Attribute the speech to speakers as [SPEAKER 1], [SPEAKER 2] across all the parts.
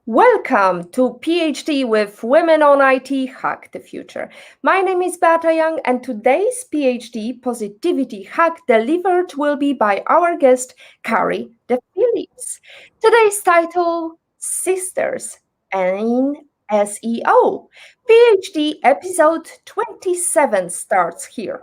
[SPEAKER 1] Welcome to PhD with Women on IT Hack the Future. My name is Beata Young, and today's PhD Positivity Hack delivered will be by our guest, Kari DePhillips. Today's title, Sisters in SEO. PhD episode 27 starts here.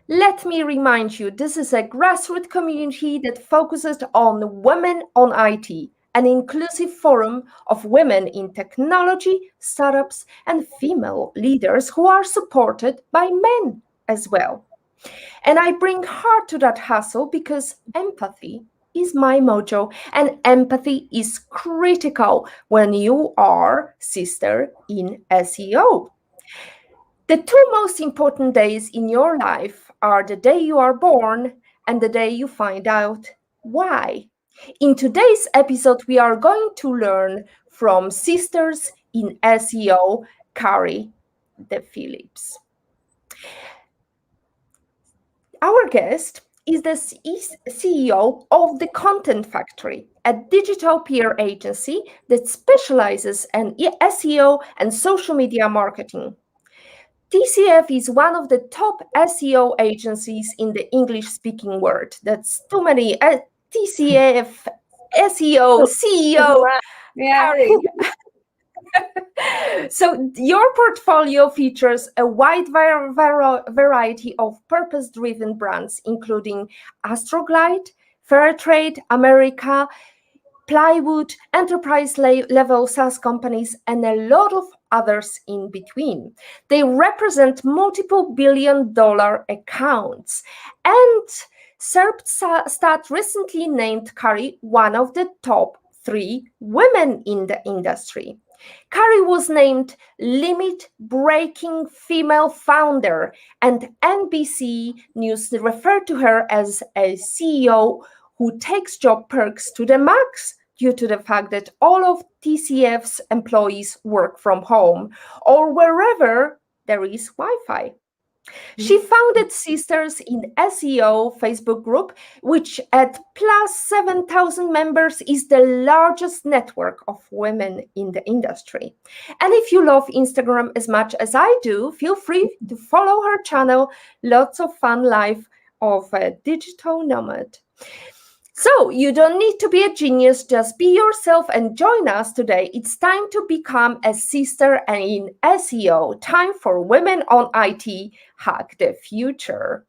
[SPEAKER 1] Let me remind you, this is a grassroots community that focuses on women on IT, an inclusive forum of women in technology, startups, and female leaders who are supported by men as well. And I bring heart to that hustle because empathy is my mojo, and empathy is critical when you are sister in SEO. The two most important days in your life are the day you are born and the day you find out why. In today's episode, we are going to learn from Sisters in SEO, Kari DePhillips. Our guest is the CEO of The Content Factory, a digital PR agency that specializes in SEO and social media marketing. TCF is one of the top SEO agencies in the English-speaking world. That's too many. TCF, SEO, CEO.
[SPEAKER 2] Yeah.
[SPEAKER 1] So your portfolio features a wide variety of purpose-driven brands, including Astroglide, Fairtrade America, POLYWOOD, enterprise-level SaaS companies, and a lot of others in between. They represent multiple billion-dollar accounts. And SERPstat recently named Kari one of the top 3 women in the industry. Kari was named Limit-Breaking Female Founder, and NBC News referred to her as a CEO who takes job perks to the max due to the fact that all of TCF's employees work from home or wherever there is Wi-Fi. She founded Sisters in SEO Facebook group, which at plus 7,000 members is the largest network of women in the industry. And if you love Instagram as much as I do, feel free to follow her channel. Lots of fun life of a digital nomad. So you don't need to be a genius, just be yourself and join us today. It's time to become a sister in SEO. Time for Women on IT Hack the Future.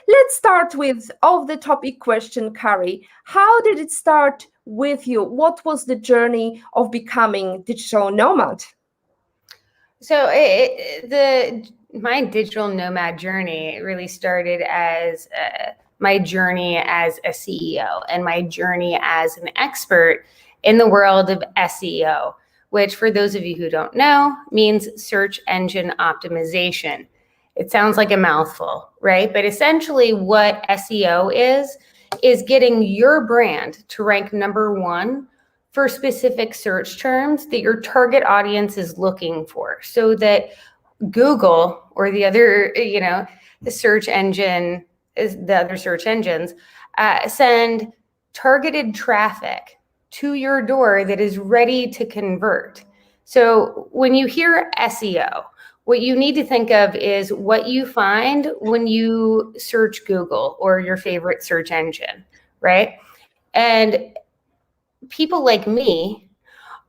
[SPEAKER 1] Let's start with off-the-topic question, Kari. How did it start with you? What was the journey of becoming digital nomad?
[SPEAKER 2] So my digital nomad journey really started as my journey as a CEO and my journey as an expert in the world of SEO, which for those of you who don't know means search engine optimization. It sounds like a mouthful, right? But essentially what SEO is getting your brand to rank #1 for specific search terms that your target audience is looking for, so that Google or the other, the search engine, the other search engines send targeted traffic to your door that is ready to convert. So when you hear SEO, what you need to think of is what you find when you search Google or your favorite search engine, right? And people like me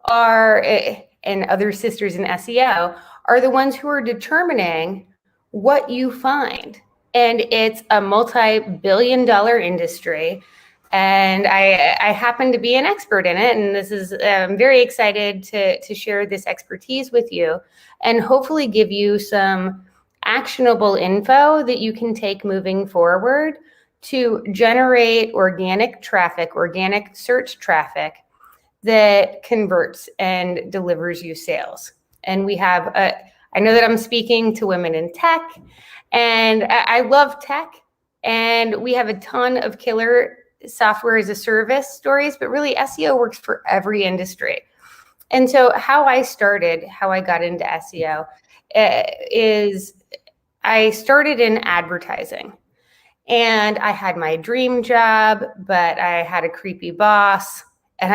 [SPEAKER 2] and other sisters in SEO are the ones who are determining what you find. And it's a multi-billion-dollar industry. And I happen to be an expert in it. And I'm very excited to share this expertise with you and hopefully give you some actionable info that you can take moving forward to generate organic traffic, organic search traffic that converts and delivers you sales. And we have, I know that I'm speaking to women in tech, and I love tech, and we have a ton of killer software as a service stories, but really SEO works for every industry. And so how I got into SEO is I started in advertising, and I had my dream job, but I had a creepy boss, and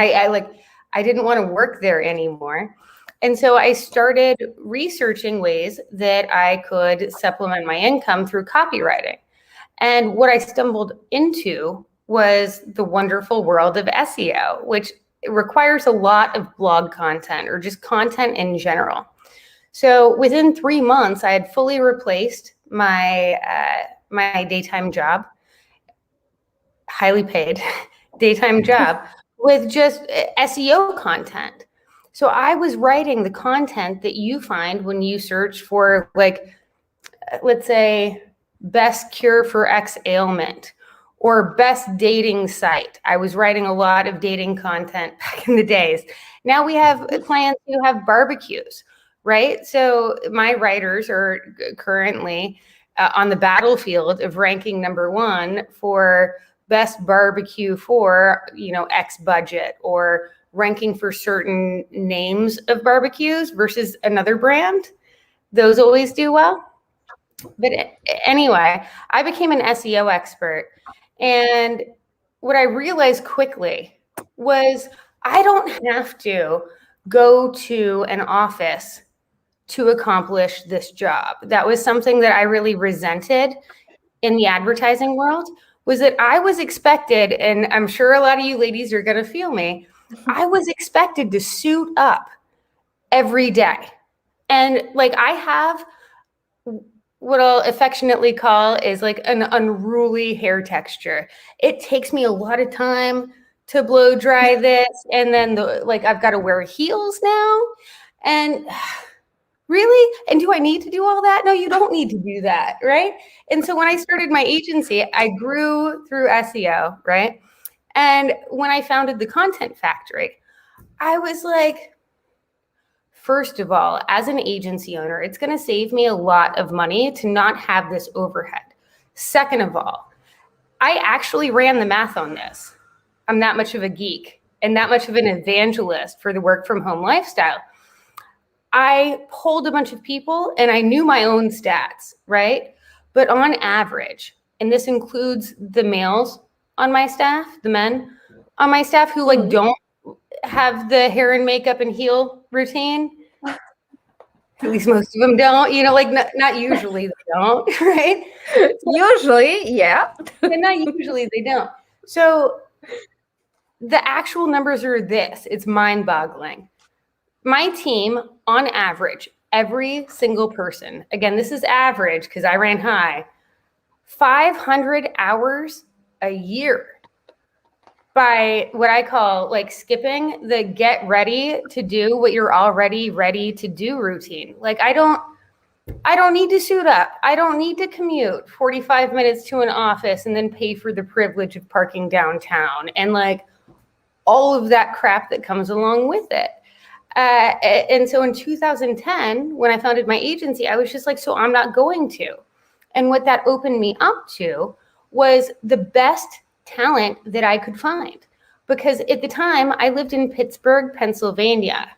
[SPEAKER 2] I didn't want to work there anymore. And so I started researching ways that I could supplement my income through copywriting. And what I stumbled into was the wonderful world of SEO, which requires a lot of blog content or just content in general. So within 3 months, I had fully replaced my daytime job, highly paid daytime job, with just SEO content. So I was writing the content that you find when you search for, like, let's say, best cure for X ailment or best dating site. I was writing a lot of dating content back in the days. Now we have clients who have barbecues, right? So my writers are currently on the battlefield of ranking #1 for best barbecue for, X budget, or ranking for certain names of barbecues versus another brand. Those always do well. But anyway, I became an SEO expert. And what I realized quickly was I don't have to go to an office to accomplish this job. That was something that I really resented in the advertising world, was that I was expected, and I'm sure a lot of you ladies are going to feel me, I was expected to suit up every day. And like, I have what I'll affectionately call is like an unruly hair texture. It takes me a lot of time to blow dry this. And then I've got to wear heels now. And really? And do I need to do all that? No, you don't need to do that, right? And so when I started my agency, I grew through SEO, right? And when I founded the Content Factory, I was like, first of all, as an agency owner, it's going to save me a lot of money to not have this overhead. Second of all, I actually ran the math on this. I'm that much of a geek and that much of an evangelist for the work from home lifestyle. I polled a bunch of people and I knew my own stats, right? But on average, and this includes the males on my staff, the men on my staff who don't have the hair and makeup and heel routine. At least most of them don't, not usually they don't, right?
[SPEAKER 1] Usually, yeah.
[SPEAKER 2] And not usually they don't. So the actual numbers are this. It's mind-boggling. My team, on average, every single person, again, this is average because I ran high, 500 hours a year by what I call like skipping the get ready to do what you're already ready to do routine. Like I don't need to suit up. I don't need to commute 45 minutes to an office and then pay for the privilege of parking downtown and like all of that crap that comes along with it. And so in 2010, when I founded my agency, I was just like, so I'm not going to. And what that opened me up to was the best talent that I could find. Because at the time, I lived in Pittsburgh, Pennsylvania,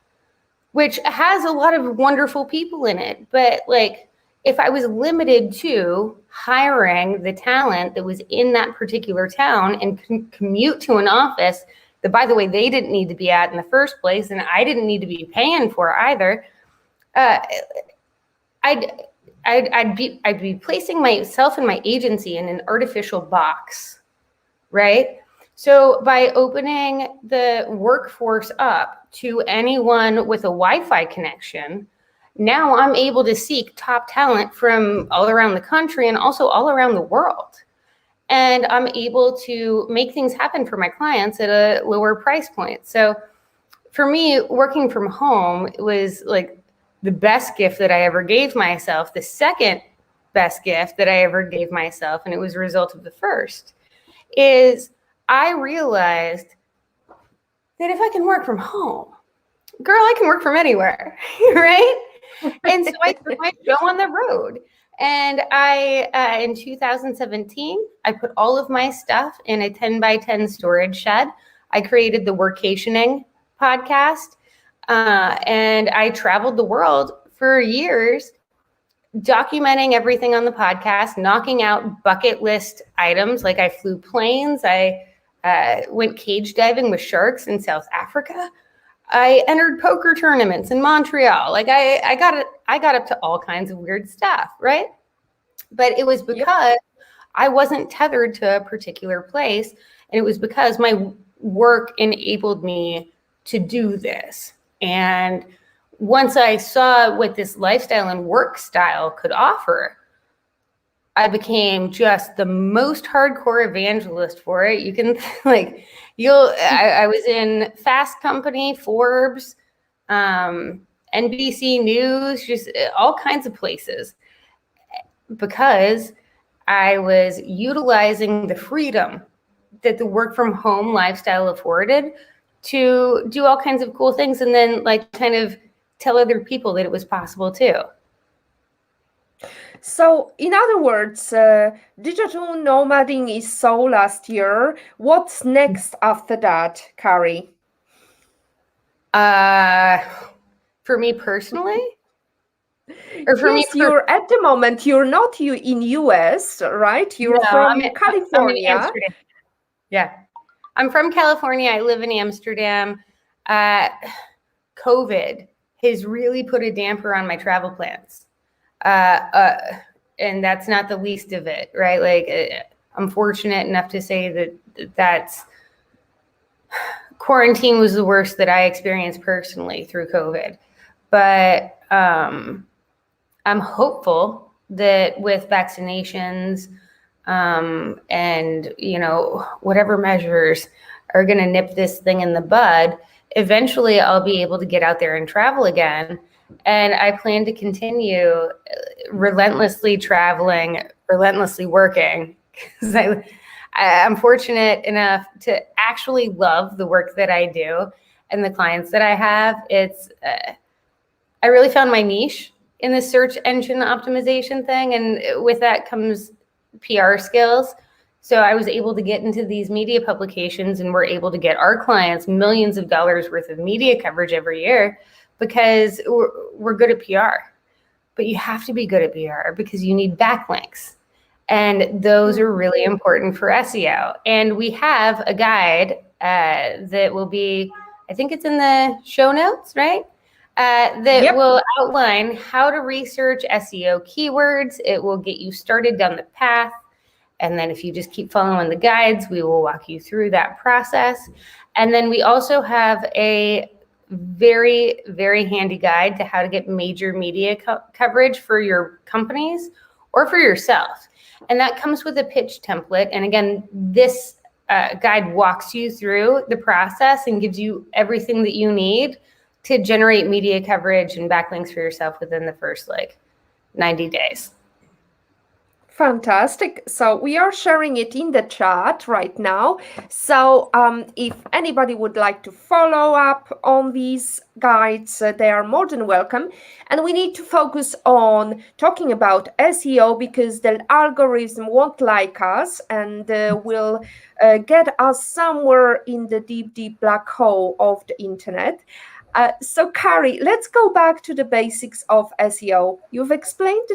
[SPEAKER 2] which has a lot of wonderful people in it. But like, if I was limited to hiring the talent that was in that particular town and commute to an office that, by the way, they didn't need to be at in the first place, and I didn't need to be paying for either, I'd be placing myself and my agency in an artificial box, right? So by opening the workforce up to anyone with a Wi-Fi connection, now I'm able to seek top talent from all around the country and also all around the world. And I'm able to make things happen for my clients at a lower price point. So for me, working from home was like the best gift that I ever gave myself. The second best gift that I ever gave myself, and it was a result of the first, is I realized that if I can work from home, girl, I can work from anywhere, right? And so I put my show on the road. And I, in 2017, I put all of my stuff in a 10 by 10 storage shed. I created the Workationing podcast, and I traveled the world for years, documenting everything on the podcast, knocking out bucket list items. Like I flew planes. I went cage diving with sharks in South Africa. I entered poker tournaments in Montreal. Like I got up to all kinds of weird stuff, right? But it was because I wasn't tethered to a particular place, and it was because my work enabled me to do this. And once I saw what this lifestyle and work style could offer, I became just the most hardcore evangelist for it. You can I was in Fast Company, Forbes, NBC News, just all kinds of places, because I was utilizing the freedom that the work from home lifestyle afforded to do all kinds of cool things, and then like kind of tell other people that it was possible too.
[SPEAKER 1] So, in other words, digital nomading is so last year. What's next after that, Kari?
[SPEAKER 2] For me personally? Or for
[SPEAKER 1] yes, you're at the moment, you're not in US, right? You're from California.
[SPEAKER 2] I'm in Amsterdam. Yeah. I'm from California. I live in Amsterdam. COVID has really put a damper on my travel plans. And that's not the least of it, right? Like, I'm fortunate enough to say that's quarantine was the worst that I experienced personally through COVID. But I'm hopeful that with vaccinations and, whatever measures are going to nip this thing in the bud, eventually I'll be able to get out there and travel again. And I plan to continue relentlessly traveling, relentlessly working, because I'm fortunate enough to actually love the work that I do and the clients that I have. I really found my niche in the search engine optimization thing. And with that comes PR skills. So I was able to get into these media publications, and we're able to get our clients millions of dollars worth of media coverage every year, because we're good at PR. But you have to be good at PR because you need backlinks. And those are really important for SEO. And we have a guide that will be, I think it's in the show notes, right? That will outline how to research SEO keywords. It will get you started down the path. And then if you just keep following the guides, we will walk you through that process. And then we also have a very, very handy guide to how to get major media coverage for your companies or for yourself. And that comes with a pitch template. And again, this guide walks you through the process and gives you everything that you need to generate media coverage and backlinks for yourself within the first 90 days.
[SPEAKER 1] Fantastic. So we are sharing it in the chat right now. So if anybody would like to follow up on these guides, they are more than welcome. And we need to focus on talking about SEO, because the algorithm won't like us and will get us somewhere in the deep, deep black hole of the internet. So, Kari, let's go back to the basics of SEO. You've explained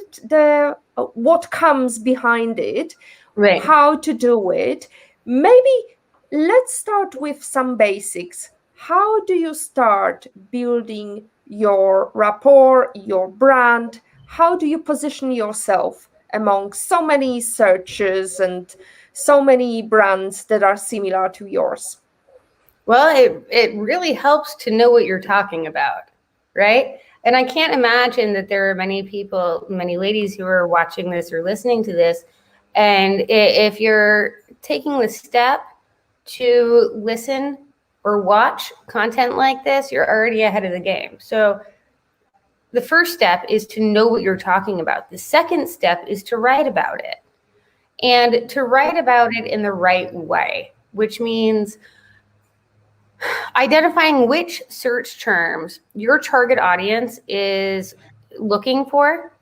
[SPEAKER 1] what comes behind it,
[SPEAKER 2] right,
[SPEAKER 1] how to do it. Maybe let's start with some basics. How do you start building your rapport, your brand? How do you position yourself among so many searches and so many brands that are similar to yours?
[SPEAKER 2] Well, it really helps to know what you're talking about, right? And I can't imagine that there are many people, many ladies who are watching this or listening to this. And if you're taking the step to listen or watch content like this, you're already ahead of the game. So the first step is to know what you're talking about. The second step is to write about it, and to write about it in the right way, which means identifying which search terms your target audience is looking for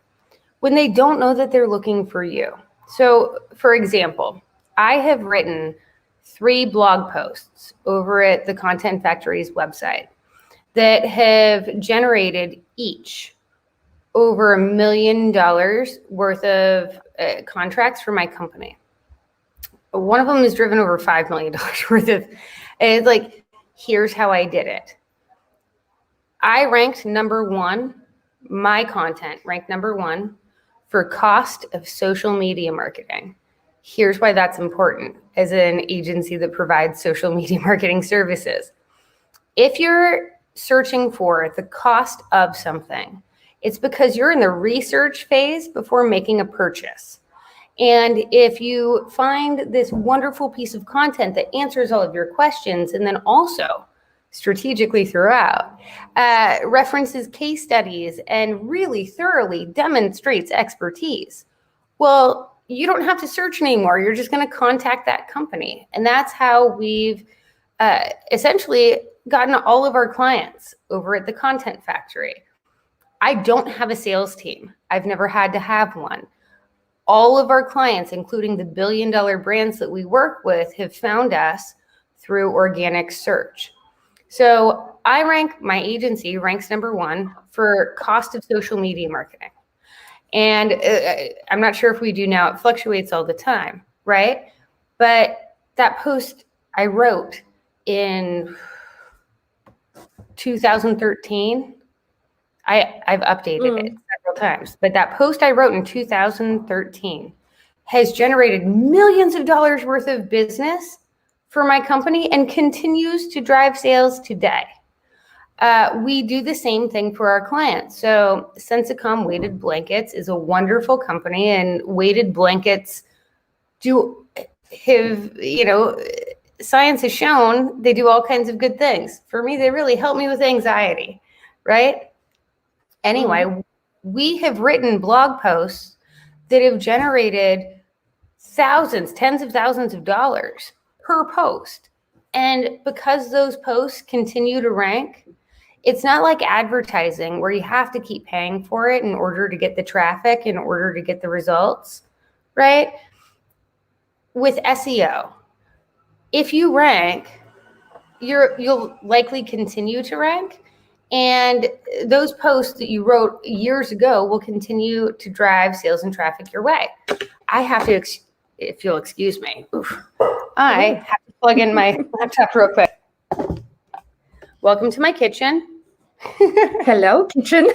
[SPEAKER 2] when they don't know that they're looking for you. So, for example, I have written 3 blog posts over at the Content Factory's website that have generated each over $1 million worth of contracts for my company. One of them has driven over $5 million worth of, it's like, here's how I did it. I ranked number one, my content ranked number one for cost of social media marketing. Here's why that's important as an agency that provides social media marketing services. If you're searching for the cost of something, it's because you're in the research phase before making a purchase. And if you find this wonderful piece of content that answers all of your questions, and then also strategically throughout, references case studies and really thoroughly demonstrates expertise, well, you don't have to search anymore. You're just going to contact that company. And that's how we've essentially gotten all of our clients over at the Content Factory. I don't have a sales team. I've never had to have one. All of our clients, including the billion-dollar brands that we work with, have found us through organic search. So my agency ranks number one for cost of social media marketing. And I'm not sure if we do now, it fluctuates all the time, right? But that post I wrote in 2013, I've updated it several times, but that post I wrote in 2013 has generated millions of dollars worth of business for my company and continues to drive sales today. We do the same thing for our clients. So Sensicom Weighted Blankets is a wonderful company, and weighted blankets science has shown they do all kinds of good things. For me, they really help me with anxiety, right? Anyway, we have written blog posts that have generated thousands, tens of thousands of dollars per post. And because those posts continue to rank, it's not like advertising where you have to keep paying for it in order to get the traffic, in order to get the results, right? With SEO, if you rank, you'll likely continue to rank. And those posts that you wrote years ago will continue to drive sales and traffic your way. I have to, if you'll excuse me, I have to plug in my laptop real quick. Welcome to my kitchen.
[SPEAKER 1] Hello, kitchen.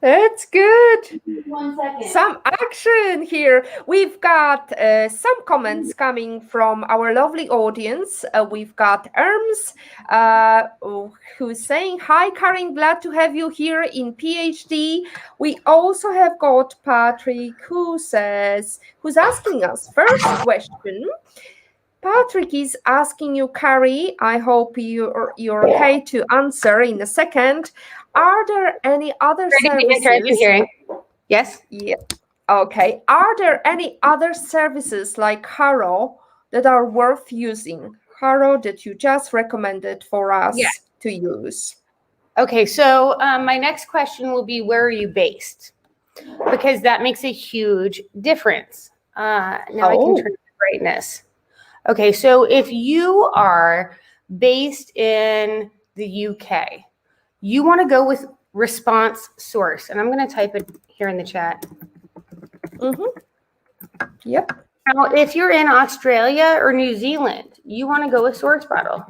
[SPEAKER 1] That's good.
[SPEAKER 2] 1 second.
[SPEAKER 1] Some action here. We've got some comments coming from our lovely audience. We've got Erms, who's saying, "Hi, Karen, glad to have you here in PhD." We also have got Patrick, who's asking us first question. Patrick is asking you, Kari, I hope you're okay to answer in a second. Are there any other services?
[SPEAKER 2] Yes?
[SPEAKER 1] Yeah. Okay. Are there any other services like Haro that are worth using? Haro that you just recommended for us to use.
[SPEAKER 2] Okay, so my next question will be, where are you based? Because that makes a huge difference. Now I can turn the brightness. Okay, so if you are based in the UK, you want to go with response source. And I'm going to type it here in the chat.
[SPEAKER 1] Yep.
[SPEAKER 2] Now, if you're in Australia or New Zealand, you want to go with SourceBottle.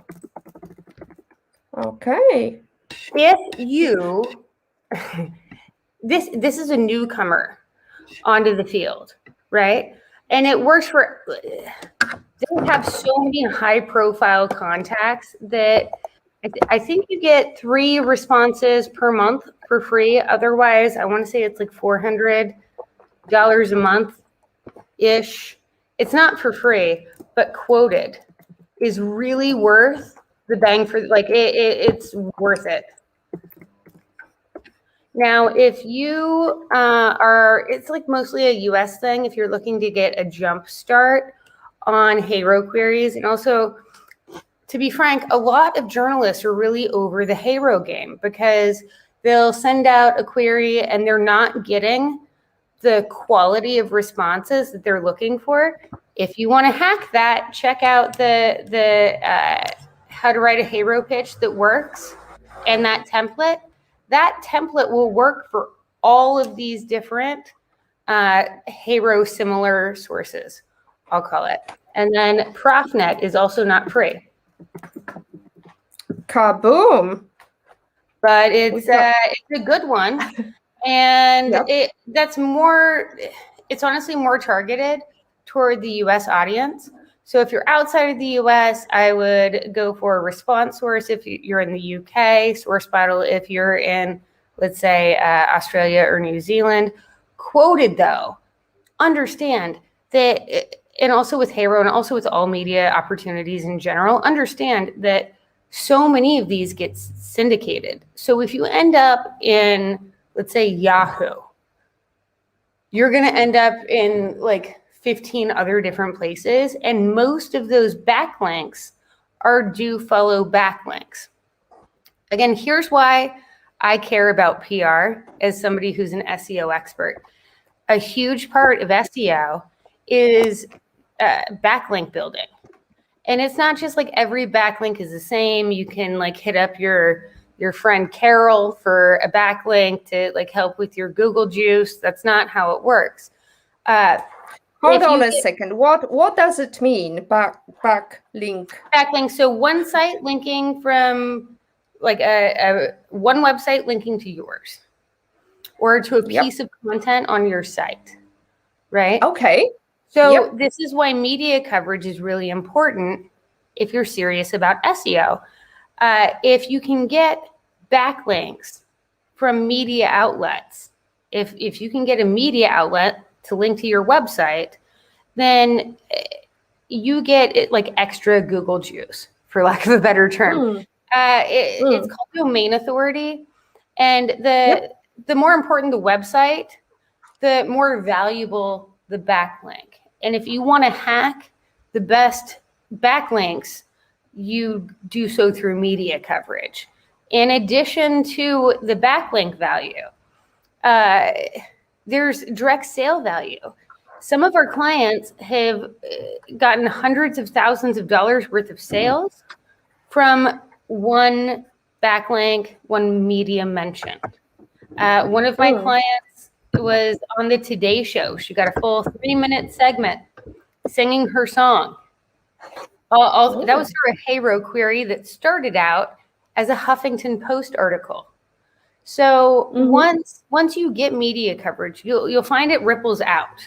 [SPEAKER 1] Okay.
[SPEAKER 2] If you, this is a newcomer onto the field, right? And it works for, they have so many high profile contacts that I think you get 3 responses per month for free. Otherwise, I want to say it's like $400 a month-ish. It's not for free, but quoted is really worth the bang for, like, it's worth it. Now, if you it's like mostly a US thing if you're looking to get a jump start on HARO queries. And also, to be frank, a lot of journalists are really over the HARO game because they'll send out a query and they're not getting the quality of responses that they're looking for. If you want to hack that, check out the how to write a HARO pitch that works and that template. That template will work for all of these different HARO similar sources, I'll call it. And then ProfNet is also not free.
[SPEAKER 1] Kaboom!
[SPEAKER 2] But it's a good one, and it's honestly more targeted toward the US audience. So if you're outside of the US, I would go for a response source if you're in the UK, SourceBottle if you're in, let's say, Australia or New Zealand. Quoted though, understand that, and also with Hero and also with all media opportunities in general, understand that so many of these get syndicated. So if you end up in, let's say, Yahoo, you're going to end up in like 15 other different places, and most of those backlinks are do follow backlinks. Again, here's why I care about PR as somebody who's an SEO expert. A huge part of SEO is backlink building. And it's not just like every backlink is the same. You can like hit up your friend Carol for a backlink to like help with your Google juice. That's not how it works.
[SPEAKER 1] Hold on a second. What does it mean, backlink?
[SPEAKER 2] Backlink. So one site linking from like one website linking to yours, or to a piece of content on your site, right?
[SPEAKER 1] Okay.
[SPEAKER 2] So this is why media coverage is really important if you're serious about SEO. If you can get backlinks from media outlets, if you can get a media outlet to link to your website, then you get like extra Google juice, for lack of a better term. It's called domain authority. And the more important the website, the more valuable the backlink. And if you want to hack the best backlinks, you do so through media coverage. In addition to the backlink value, there's direct sale value. Some of our clients have gotten hundreds of thousands of dollars worth of sales from one backlink, one media mention. One of my clients was on the Today Show. She got a full 3-minute segment singing her song. That was through a Hero query that started out as a Huffington Post article. So once you get media coverage, you'll find it ripples out,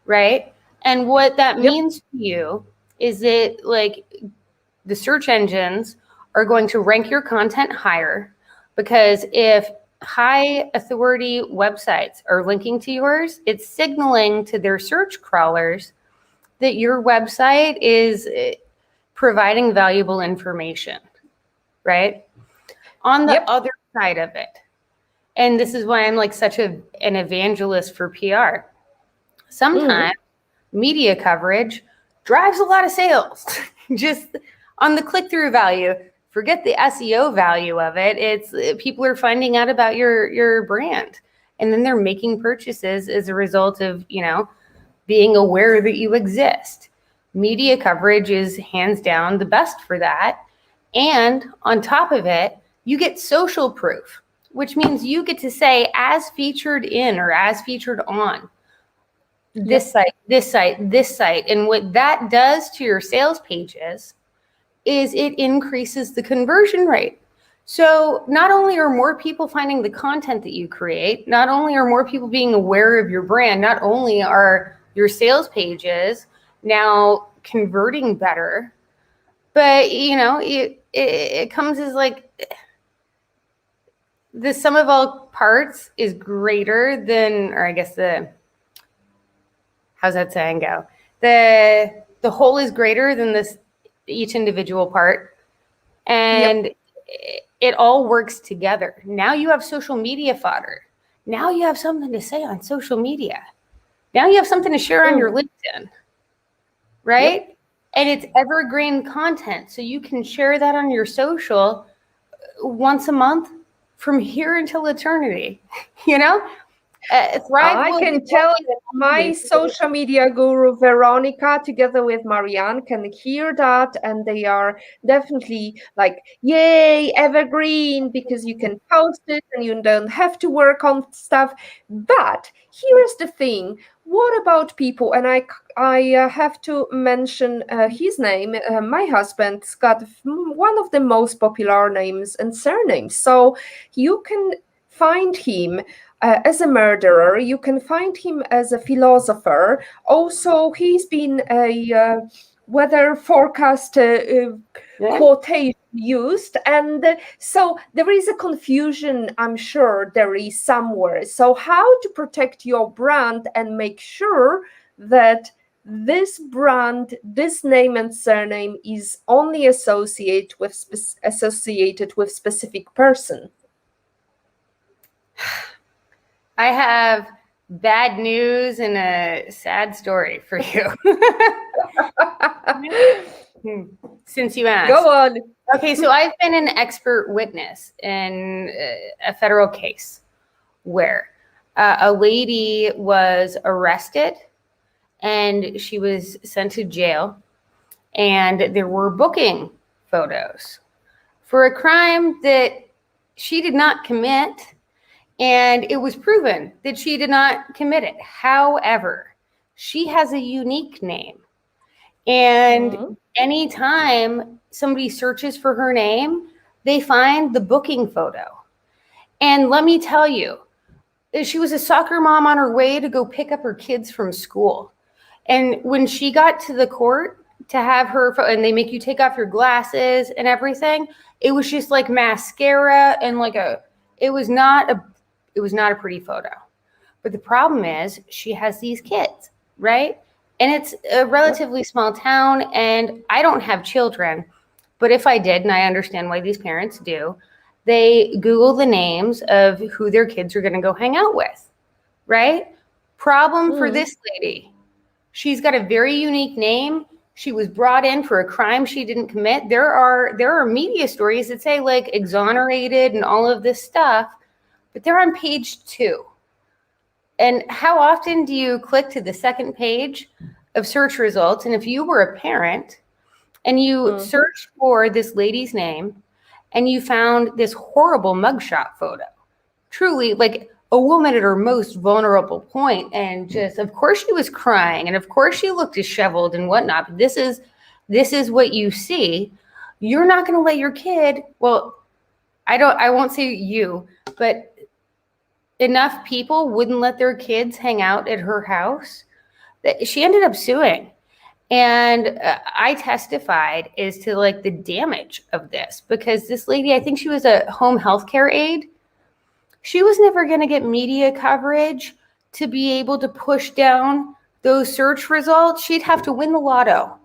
[SPEAKER 2] right? And what that means to you is that like the search engines are going to rank your content higher, because if high authority websites are linking to yours, it's signaling to their search crawlers that your website is providing valuable information, right? On the other side of it, and this is why I'm like such an evangelist for PR, sometimes media coverage drives a lot of sales. Just on the click-through value, forget the SEO value of it. It's people are finding out about your brand, and then they're making purchases as a result of, you know, being aware that you exist. Media coverage is hands down the best for that. And on top of it, you get social proof, which means you get to say as featured in or as featured on this site, this site, this site. And what that does to your sales pages is it increases the conversion rate. So not only are more people finding the content that you create, not only are more people being aware of your brand, not only are your sales pages now converting better, but you know, it comes as like the sum of all parts is greater than, or I guess how's that saying go? The whole is greater than this each individual part, and it all works together. Now you have social media fodder. Now you have something to say on social media. Now you have something to share on your LinkedIn, right? And it's evergreen content. So you can share that on your social once a month from here until eternity, you know?
[SPEAKER 1] I can tell you my social media guru, Veronica, together with Marianne, can hear that, and they are definitely like, yay, evergreen, because you can post it and you don't have to work on stuff. But here's the thing. what about people? And I have to mention his name. My husband's got one of the most popular names and surnames. So you can find him as a murderer. You can find him as a philosopher. Also, he's been a weather forecast quotation used, and so there is a confusion, I'm sure there is somewhere. So how to protect your brand and make sure that this brand, this name and surname is only associated with specific person?
[SPEAKER 2] I have bad news and a sad story for you. Since you asked.
[SPEAKER 1] Go on.
[SPEAKER 2] Okay, so I've been an expert witness in a federal case where a lady was arrested and she was sent to jail, and there were booking photos for a crime that she did not commit, and it was proven that she did not commit it. However, she has a unique name, and anytime somebody searches for her name, they find the booking photo. And let me tell you, she was a soccer mom on her way to go pick up her kids from school. And when she got to the court to have her, and they make you take off your glasses and everything, it was just like mascara and like it was not a pretty photo. But the problem is she has these kids, right? And it's a relatively small town, and I don't have children, but if I did, and I understand why these parents do, they Google the names of who their kids are going to go hang out with, right? Problem for this lady. She's got a very unique name. She was brought in for a crime she didn't commit. There are media stories that say like exonerated and all of this stuff, but they're on page 2. And how often do you click to the second page of search results? And if you were a parent and you searched for this lady's name and you found this horrible mugshot photo, truly like a woman at her most vulnerable point, and just, of course she was crying, and of course she looked disheveled and whatnot, but this is what you see. You're not going to let your kid, well, I won't say you, but enough people wouldn't let their kids hang out at her house that she ended up suing. And I testified as to like the damage of this, because this lady, I think she was a home healthcare aide. She was never going to get media coverage to be able to push down those search results. She'd have to win the lotto,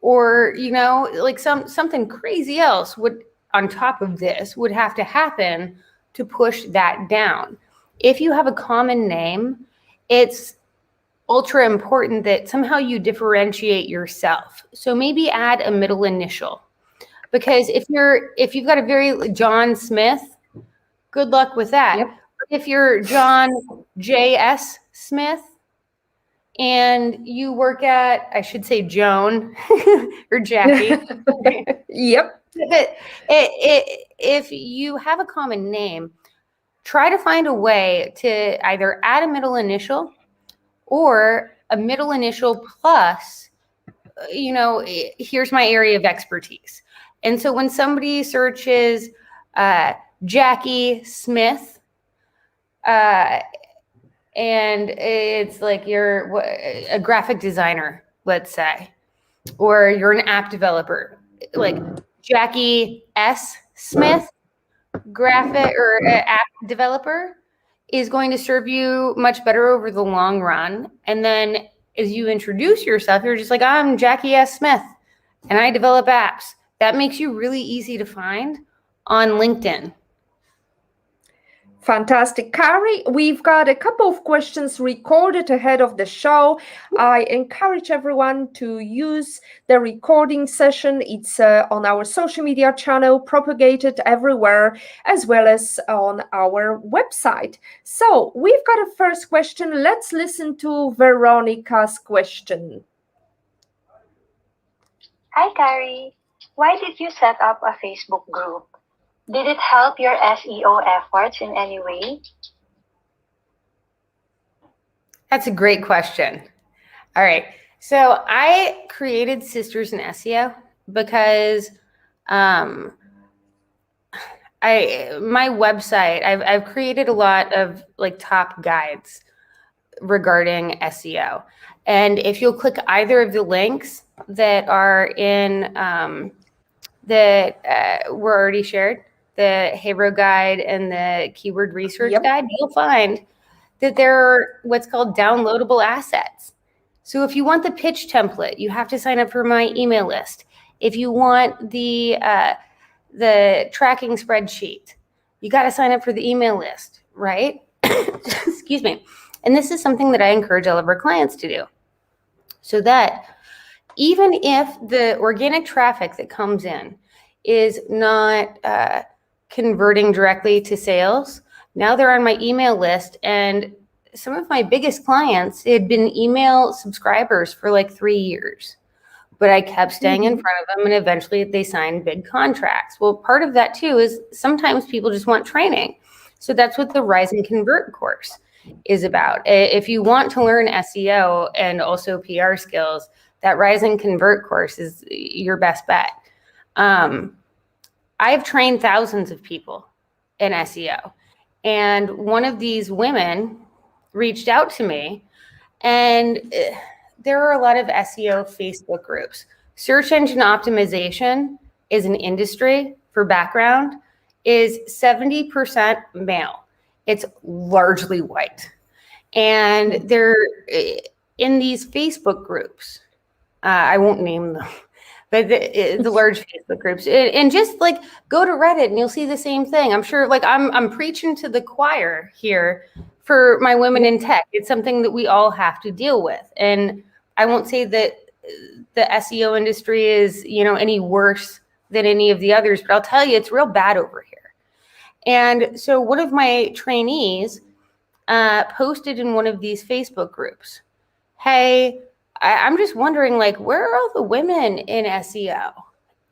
[SPEAKER 2] or, you know, like something crazy else would, on top of this, would have to happen to push that down. If you have a common name, it's ultra important that somehow you differentiate yourself. So maybe add a middle initial, because if you've got a very John Smith, good luck with that.
[SPEAKER 1] Yep.
[SPEAKER 2] If you're John J.S. Smith and you work at, I should say Joan or Jackie.
[SPEAKER 1] Yep.
[SPEAKER 2] But if you have a common name, try to find a way to either add a middle initial or a middle initial plus, you know, here's my area of expertise. And so when somebody searches Jackie Smith, and it's like you're a graphic designer, let's say, or you're an app developer, like Jackie S. Smith, graphic or app developer, is going to serve you much better over the long run. And then as you introduce yourself, you're just like, I'm Jackie S. Smith and I develop apps. That makes you really easy to find on LinkedIn.
[SPEAKER 1] Fantastic. Kari, we've got a couple of questions recorded ahead of the show. I encourage everyone to use the recording session. It's on our social media channel, propagated everywhere, as well as on our website. So we've got a first question. Let's listen to Veronica's question.
[SPEAKER 3] Hi, Kari. Why did you set up a Facebook group? Did it help your SEO efforts in any way?
[SPEAKER 2] That's a great question. All right. So I created Sisters in SEO because my website, I've created a lot of like top guides regarding SEO. And if you'll click either of the links that are in that were already shared, the Hero Guide and the Keyword Research Guide, you'll find that there are what's called downloadable assets. So if you want the pitch template, you have to sign up for my email list. If you want the tracking spreadsheet, you got to sign up for the email list, right? Excuse me. And this is something that I encourage all of our clients to do, so that even if the organic traffic that comes in is not converting directly to sales, now they're on my email list. And some of my biggest clients had been email subscribers for like 3 years, but I kept staying in front of them, and eventually they signed big contracts. Well, part of that too is sometimes people just want training. So that's what the Rise and Convert course is about. If you want to learn SEO and also PR skills, that Rise and Convert course is your best bet. I've trained thousands of people in SEO. And one of these women reached out to me, and there are a lot of SEO Facebook groups. Search engine optimization is an industry, for background, is 70% male. It's largely white. And they're in these Facebook groups. I won't name them, but the large Facebook groups. And just like go to Reddit and you'll see the same thing. I'm sure, like I'm preaching to the choir here for my women in tech. It's something that we all have to deal with. And I won't say that the SEO industry is, any worse than any of the others, but I'll tell you, it's real bad over here. And so one of my trainees posted in one of these Facebook groups, hey, I'm just wondering, like, where are all the women in SEO?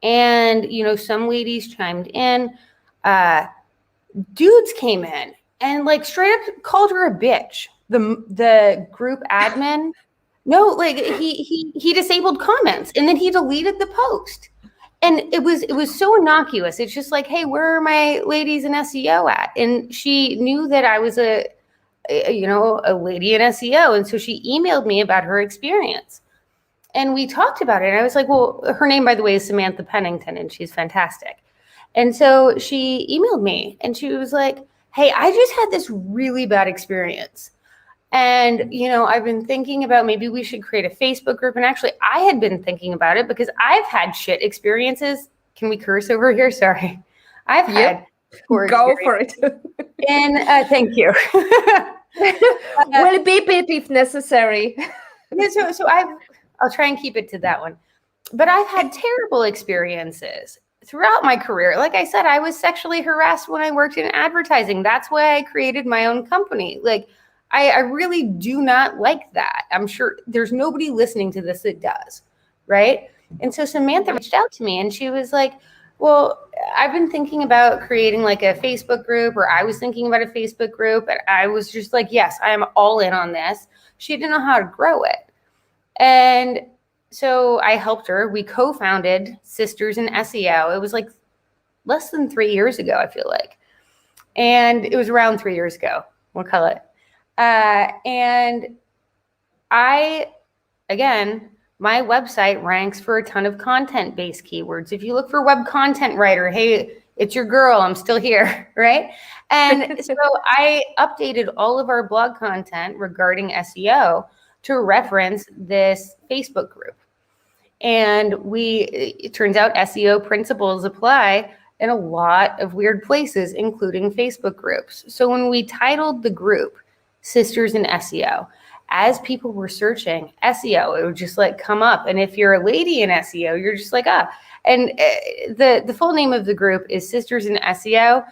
[SPEAKER 2] And, some ladies chimed in, dudes came in and like straight up called her a bitch. The group admin, no, like he disabled comments, and then he deleted the post. And it was so innocuous. It's just like, hey, where are my ladies in SEO at? And she knew that I was a lady in SEO. And so she emailed me about her experience. And we talked about it. And I was like, well, her name, by the way, is Samantha Pennington, and she's fantastic. And so she emailed me and she was like, hey, I just had this really bad experience. And, I've been thinking about maybe we should create a Facebook group. And actually, I had been thinking about it because I've had shit experiences. Can we curse over here? Sorry. I've had
[SPEAKER 1] Go for it.
[SPEAKER 2] And thank you.
[SPEAKER 1] We'll beep it if necessary.
[SPEAKER 2] So I'll try and keep it to that one. But I've had terrible experiences throughout my career. Like I said, I was sexually harassed when I worked in advertising. That's why I created my own company. Like, I really do not like that. I'm sure there's nobody listening to this that does, right? And so Samantha reached out to me and she was like, well, I've been thinking about creating like a Facebook group, or I was thinking about a Facebook group. And I was just like, yes, I am all in on this. She didn't know how to grow it. And so I helped her. We co-founded Sisters in SEO. It was like less than 3 years ago, I feel like. And it was around 3 years ago. We'll call it. And my website ranks for a ton of content-based keywords. If you look for web content writer, hey, it's your girl, I'm still here, right? And so I updated all of our blog content regarding SEO to reference this Facebook group. And it turns out SEO principles apply in a lot of weird places, including Facebook groups. So when we titled the group Sisters in SEO, as people were searching SEO, it would just like come up. And if you're a lady in SEO, you're just like, And the full name of the group is Sisters in SEO,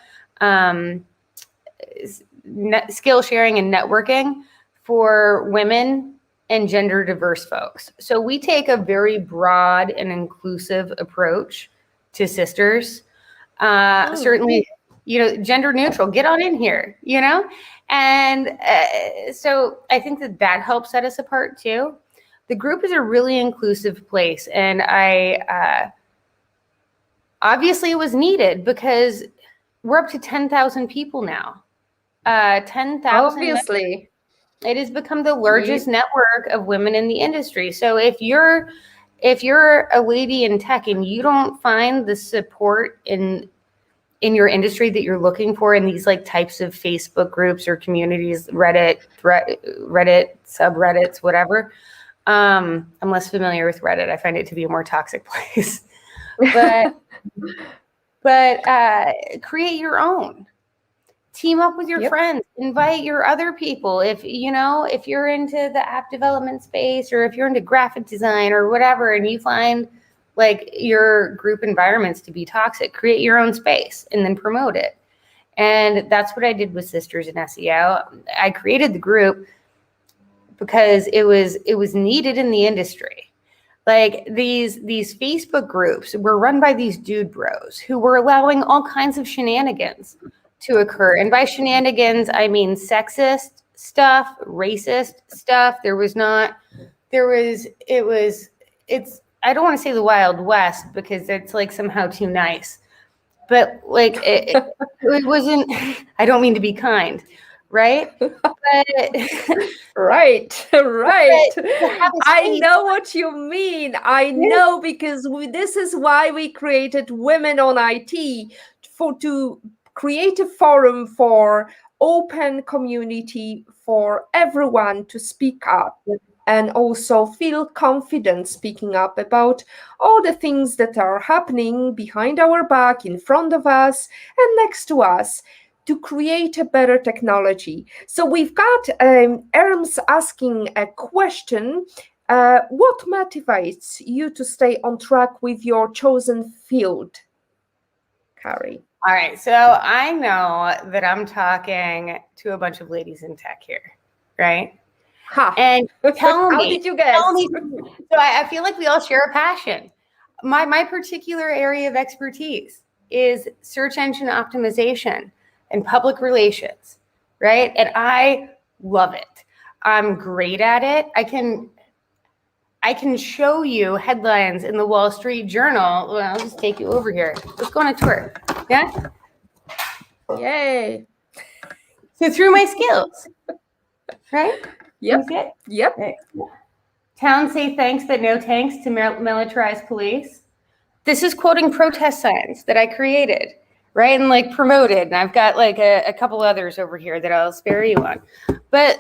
[SPEAKER 2] skill sharing and networking for women and gender diverse folks. So we take a very broad and inclusive approach to sisters. Certainly gender neutral, get on in here, And so I think that helps set us apart too. The group is a really inclusive place, and obviously it was needed because we're up to 10,000 people now. 10,000.
[SPEAKER 1] Obviously.
[SPEAKER 2] It has become the largest network of women in the industry. So if you're a lady in tech and you don't find the support in your industry that you're looking for in these like types of Facebook groups or communities, Reddit, subreddits, whatever. I'm less familiar with Reddit. I find it to be a more toxic place. But create your own. Team up with your friends, invite your other people. If you're into the app development space, or if you're into graphic design or whatever, and you find like your group environments to be toxic, create your own space and then promote it. And that's what I did with Sisters in SEO. I created the group because it was needed in the industry. Like these Facebook groups were run by these dude bros who were allowing all kinds of shenanigans to occur. And by shenanigans, I mean sexist stuff, racist stuff. I don't want to say the Wild West because it's like somehow too nice, but like it wasn't, I don't mean to be kind, right?
[SPEAKER 1] Right. I know what you mean. I know, because this is why we created Women on IT, to create a forum for open community for everyone to speak up and also feel confident speaking up about all the things that are happening behind our back, in front of us, and next to us, to create a better technology. So we've got Erms asking a question. What motivates you to stay on track with your chosen field, Kari?
[SPEAKER 2] All right, so I know that I'm talking to a bunch of ladies in tech here, right? And tell me,
[SPEAKER 1] how did you guess?
[SPEAKER 2] So I feel like we all share a passion. My particular area of expertise is search engine optimization and public relations, right? And I love it. I'm great at it. I can show you headlines in the Wall Street Journal. Well, I'll just take you over here. Let's go on a tour. Yeah?
[SPEAKER 1] Yay.
[SPEAKER 2] So through my skills, right?
[SPEAKER 1] Yep.
[SPEAKER 2] Right. Towns say thanks, but no thanks to militarized police. This is quoting protest signs that I created, right? And like promoted. And I've got like a couple others over here that I'll spare you on. But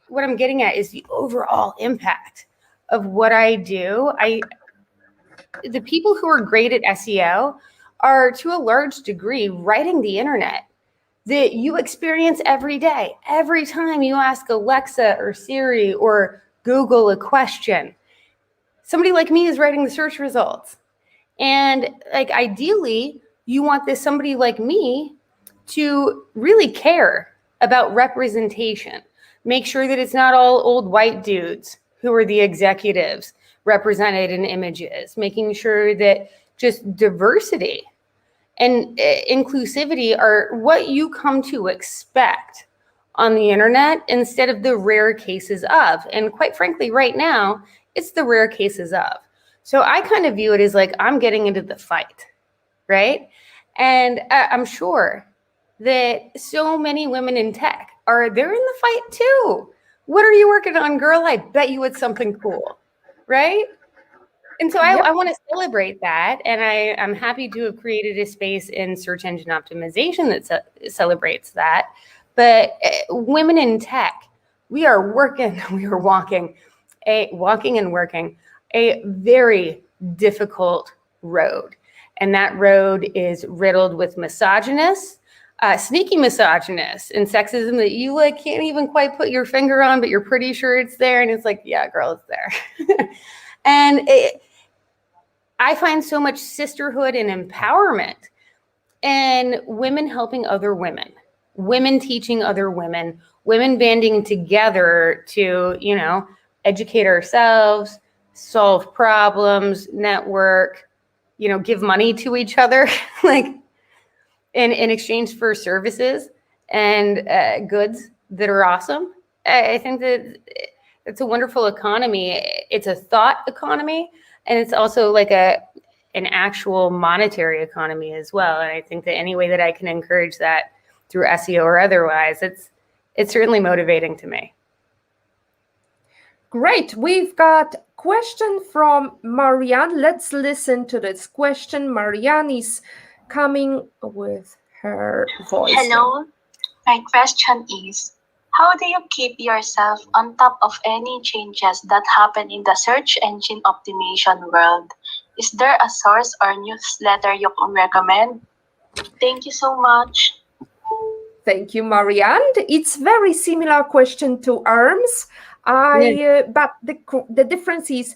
[SPEAKER 2] what I'm getting at is the overall impact of what I do. The people who are great at SEO are to a large degree writing the internet that you experience every day. Every time you ask Alexa or Siri or Google a question, somebody like me is writing the search results. And like ideally, you want somebody like me to really care about representation. Make sure that it's not all old white dudes who are the executives represented in images, making sure that just diversity and inclusivity are what you come to expect on the internet instead of the rare cases of. And quite frankly, right now, it's the rare cases of. So I kind of view it as like I'm getting into the fight, right? And I'm sure that so many women in tech they're in the fight too. What are you working on, girl? I bet you it's something cool, right? And so I want to celebrate that. And I'm happy to have created a space in search engine optimization that celebrates that. But women in tech, we are walking and working a very difficult road. And that road is riddled with misogynists, sneaky misogynists and sexism that you like can't even quite put your finger on, but you're pretty sure it's there. And it's like, yeah, girl, it's there. And I find so much sisterhood and empowerment and women helping other women, women teaching other women, women banding together to, educate ourselves, solve problems, network, give money to each other. Like in exchange for services and goods that are awesome. I think that it's a wonderful economy. It's a thought economy, and it's also like an actual monetary economy as well. And I think that any way that I can encourage that through SEO or otherwise, it's certainly motivating to me.
[SPEAKER 1] Great. We've got a question from Marianne. Let's listen to this question. Marianne is coming with her voice.
[SPEAKER 3] Hello. My question is, how do you keep yourself on top of any changes that happen in the search engine optimization world? Is there a source or newsletter you can recommend? Thank you so much.
[SPEAKER 1] Thank you, Marianne. It's very similar question to ARMS. But the difference is,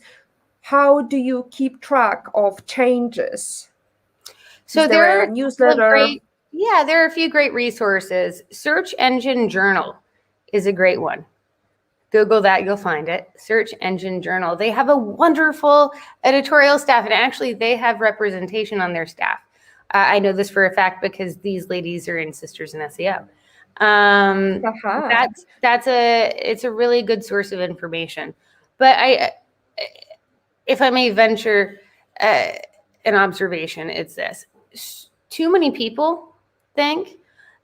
[SPEAKER 1] how do you keep track of changes?
[SPEAKER 2] So there are
[SPEAKER 1] a newsletter.
[SPEAKER 2] There are a few great resources. Search Engine Journal is a great one. Google that, you'll find it. Search Engine Journal. They have a wonderful editorial staff, and actually they have representation on their staff. I know this for a fact because these ladies are in Sisters in SEO. It's a really good source of information. But if I may venture an observation, it's this. Too many people think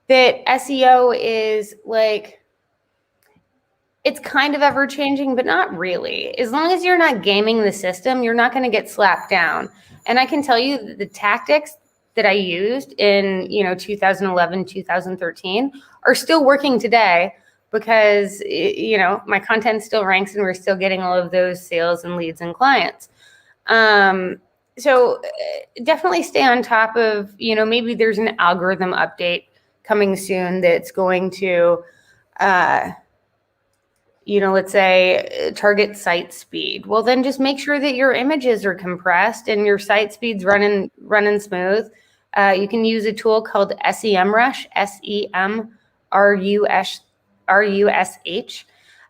[SPEAKER 2] that SEO is like, it's kind of ever changing, but not really. As long as you're not gaming the system, you're not going to get slapped down. And I can tell you that the tactics that I used in 2011, 2013 are still working today because my content still ranks and we're still getting all of those sales and leads and clients. So definitely stay on top of, maybe there's an algorithm update coming soon that's going to let's say target site speed. Well, then just make sure that your images are compressed and your site speed's running smooth. You can use a tool called SEMrush, SEMrush,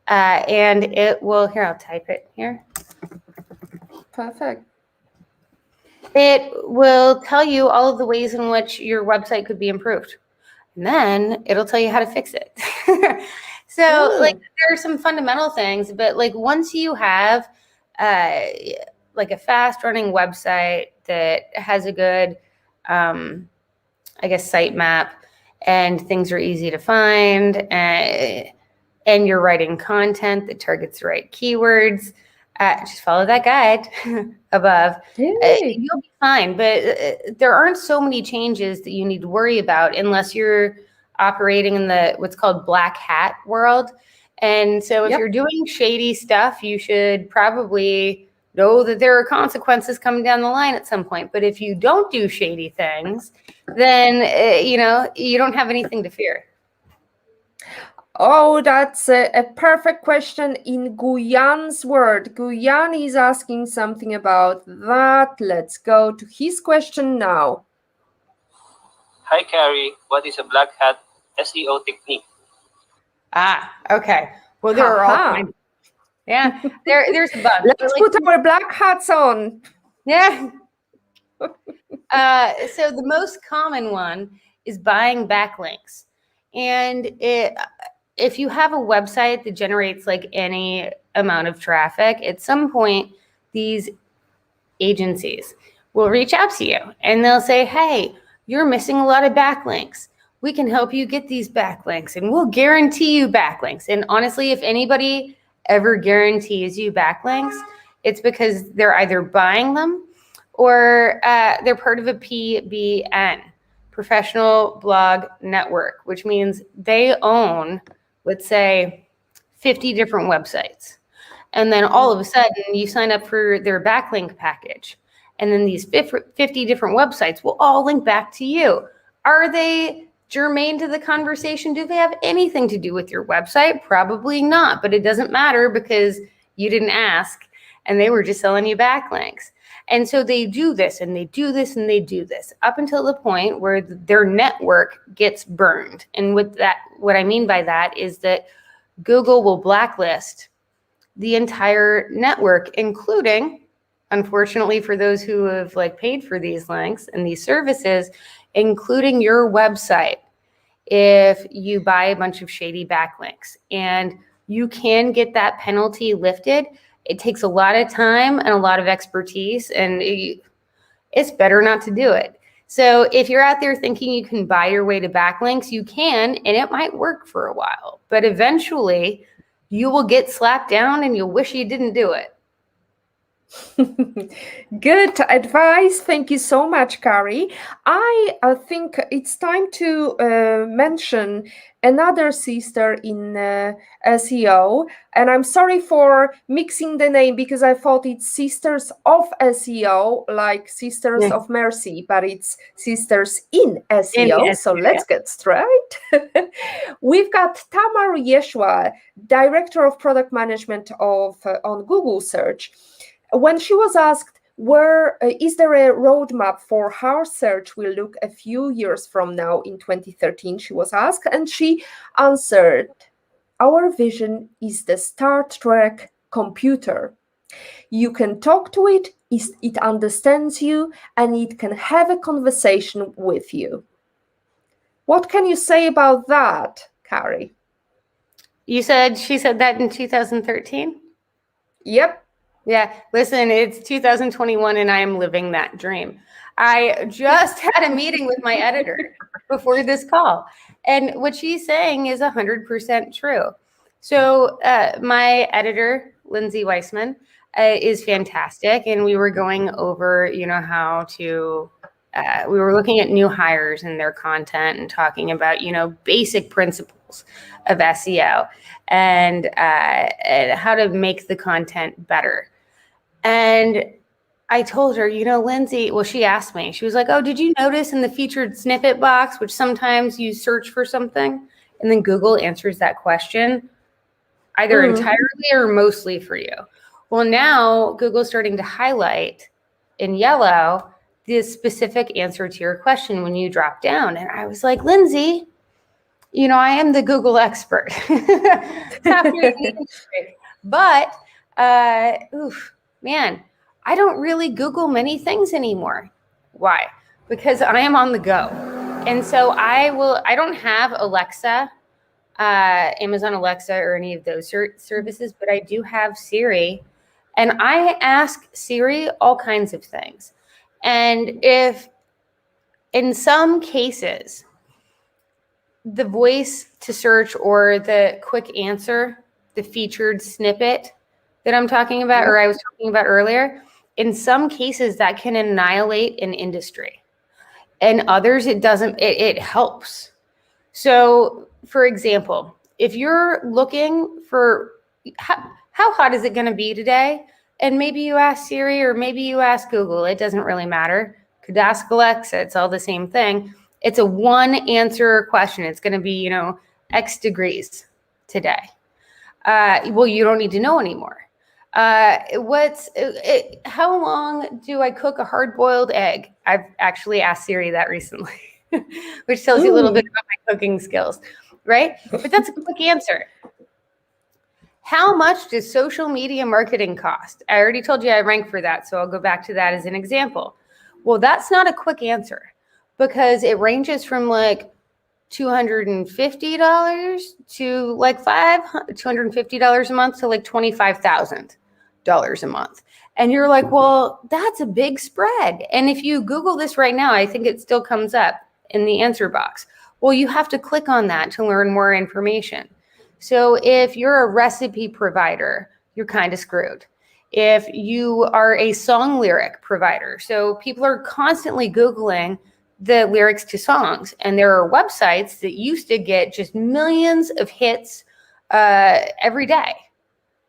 [SPEAKER 2] and it will, here, I'll type it here.
[SPEAKER 1] Perfect.
[SPEAKER 2] It will tell you all of the ways in which your website could be improved. And then it'll tell you how to fix it. So like there are some fundamental things, but like once you have like a fast running website that has a good, sitemap and things are easy to find and you're writing content that targets the right keywords, just follow that guide above. You'll be fine. But there aren't so many changes that you need to worry about unless you're operating in the what's called black hat world. And so if you're doing shady stuff, you should probably know that there are consequences coming down the line at some point. But if you don't do shady things, then you don't have anything to fear.
[SPEAKER 1] Oh, that's a perfect question in Guyan's word. Guyan is asking something about that. Let's go to his question now.
[SPEAKER 4] Hi, Kari. What is a black hat SEO technique?
[SPEAKER 2] Okay. Well, there are all kinds. Yeah, there's a bunch.
[SPEAKER 1] Let's put our black hats on.
[SPEAKER 2] Yeah. So the most common one is buying backlinks. And if you have a website that generates like any amount of traffic, at some point, these agencies will reach out to you and they'll say, hey, you're missing a lot of backlinks. We can help you get these backlinks and we'll guarantee you backlinks. And honestly, if anybody ever guarantees you backlinks, it's because they're either buying them or they're part of a PBN, Professional Blog Network, which means they own, let's say, 50 different websites. And then all of a sudden you sign up for their backlink package. And then these 50 different websites will all link back to you. Are they germane to the conversation? Do they have anything to do with your website? Probably not, but it doesn't matter because you didn't ask and they were just selling you backlinks. And so they do this and they do this and they do this up until the point where their network gets burned. And what I mean by that is that Google will blacklist the entire network, including unfortunately, for those who have like paid for these links and these services, including your website, if you buy a bunch of shady backlinks, and you can get that penalty lifted. It takes a lot of time and a lot of expertise, and it's better not to do it. So if you're out there thinking you can buy your way to backlinks, you can, and it might work for a while, but eventually you will get slapped down and you'll wish you didn't do it.
[SPEAKER 1] Good advice. Thank you so much, Kari. I think it's time to mention another sister in SEO. And I'm sorry for mixing the name because I thought it's Sisters of SEO, like Sisters of Mercy, but it's Sisters in SEO. So let's get straight. We've got Tamar Yeshua, Director of Product Management on Google Search. When she was asked, is there a roadmap for how search will look a few years from now in 2013, she was asked, and she answered, our vision is the Star Trek computer. You can talk to it, it understands you, and it can have a conversation with you. What can you say about that, Kari?
[SPEAKER 2] She said that in 2013?
[SPEAKER 1] Yep.
[SPEAKER 2] Yeah, listen, it's 2021 and I am living that dream. I just had a meeting with my editor before this call, and what she's saying is 100% true. So my editor, Lindsay Weissman, is fantastic, and we were going over, how to, we were looking at new hires and their content and talking about, basic principles of SEO and how to make the content better. And I told her, Lindsay, well, she asked me, she was like, oh, did you notice in the featured snippet box, which sometimes you search for something and then Google answers that question either entirely or mostly for you? Well, now Google's starting to highlight in yellow the specific answer to your question when you drop down. And I was like, Lindsay, I am the Google expert. But, man, I don't really Google many things anymore. Why? Because I am on the go. And so I don't have Alexa, Amazon Alexa or any of those services, but I do have Siri. And I ask Siri all kinds of things. And if in some cases, the voice to search or the quick answer, the featured snippet that I'm talking about, or I was talking about earlier, in some cases that can annihilate an industry. And others, it doesn't, it helps. So for example, if you're looking for how hot is it going to be today? And maybe you ask Siri or maybe you ask Google, it doesn't really matter. Could ask Alexa, it's all the same thing. It's a one answer question. It's going to be, X degrees today. Well, you don't need to know anymore. How long do I cook a hard-boiled egg? I've actually asked Siri that recently, which tells you a little bit about my cooking skills, right? But that's a quick answer. How much does social media marketing cost? I already told you I rank for that, so I'll go back to that as an example. Well, that's not a quick answer because it ranges from like $250 to like $250 a month to like $25,000 a month. And you're like, well, that's a big spread. And if you Google this right now, I think it still comes up in the answer box. Well, you have to click on that to learn more information. So if you're a recipe provider, you're kind of screwed. If you are a song lyric provider, so people are constantly Googling the lyrics to songs, and there are websites that used to get just millions of hits every day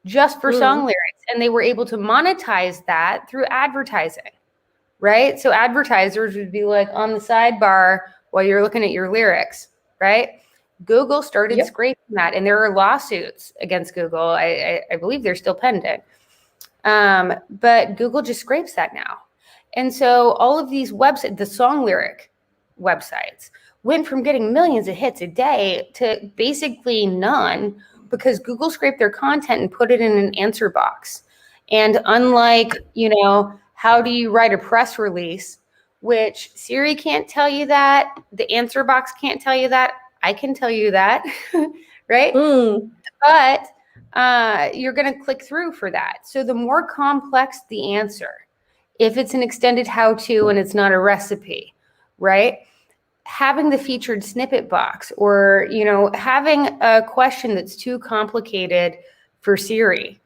[SPEAKER 2] just for song lyrics, and they were able to monetize that through advertising, right? So advertisers would be like on the sidebar while you're looking at your lyrics, right? Google started scraping that, and there are lawsuits against Google. I believe they're still pending. But Google just scrapes that now. And so all of these websites, the song lyric websites, went from getting millions of hits a day to basically none because Google scraped their content and put it in an answer box. And unlike, how do you write a press release, which Siri can't tell you that, the answer box can't tell you that, I can tell you that, right? But you're going to click through for that. So the more complex the answer, if it's an extended how-to and it's not a recipe, right? Having the featured snippet box, or, having a question that's too complicated for Siri.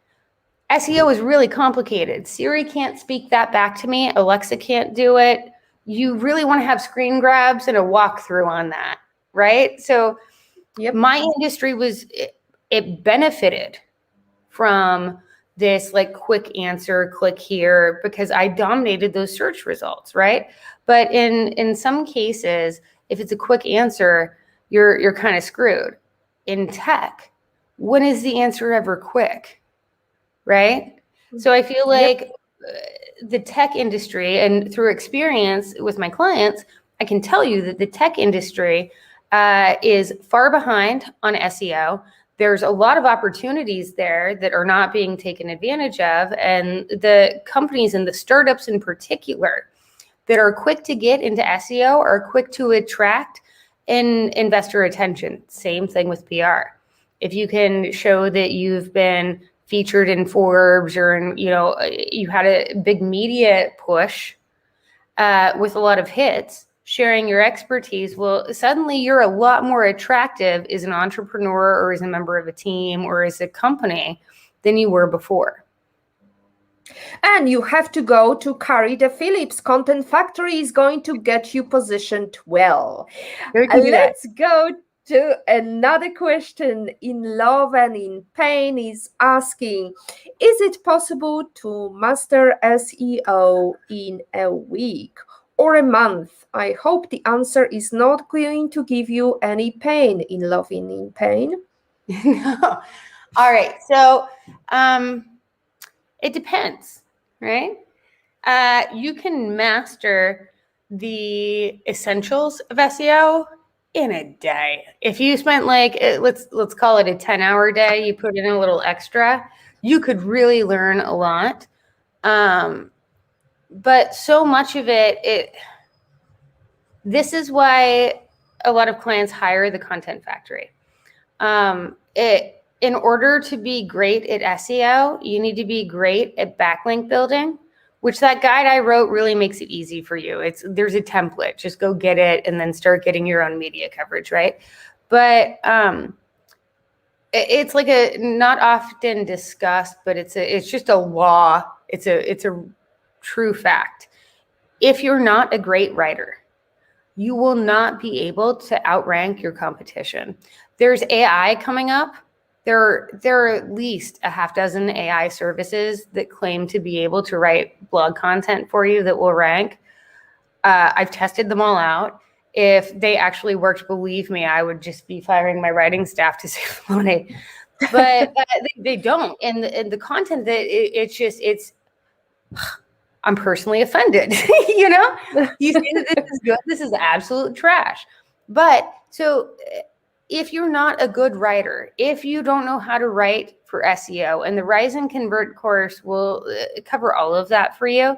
[SPEAKER 2] SEO is really complicated. Siri can't speak that back to me. Alexa can't do it. You really want to have screen grabs and a walkthrough on that, right? So my industry it benefited from this like quick answer, click here, because I dominated those search results, right? But in some cases, if it's a quick answer, you're kind of screwed. In tech, when is the answer ever quick, right? So I feel like the tech industry, and through experience with my clients, I can tell you that the tech industry is far behind on SEO. There's a lot of opportunities there that are not being taken advantage of. And the companies and the startups in particular that are quick to get into SEO are quick to attract investor attention. Same thing with PR. If you can show that you've been featured in Forbes, or you had a big media push with a lot of hits, sharing your expertise, well, suddenly you're a lot more attractive as an entrepreneur or as a member of a team or as a company than you were before.
[SPEAKER 1] And you have to go to Kari DePhillips. Content Factory is going to get you positioned well. Let's go to another question. In Love and in Pain is asking, is it possible to master SEO in a week or a month? I hope the answer is not going to give you any pain. In Love and in Pain.
[SPEAKER 2] No. All right. So it depends, right? You can master the essentials of SEO in a day. If you spent let's call it a 10-hour day, you put in a little extra, you could really learn a lot. But so much of this is why a lot of clients hire the Content Factory. In order to be great at SEO, you need to be great at backlink building, which that guide I wrote really makes it easy for you. There's a template, just go get it and then start getting your own media coverage, right? But it's like a not often discussed, but it's just a law. It's a true fact. If you're not a great writer, you will not be able to outrank your competition. There's AI coming up. There are at least a half dozen AI services that claim to be able to write blog content for you that will rank. I've tested them all out. If they actually worked, believe me, I would just be firing my writing staff to save money. But they don't. And the content that I'm personally offended. You say that this is good, this is absolute trash. But so if you're not a good writer, if you don't know how to write for SEO, and the Rise and Convert course will cover all of that for you.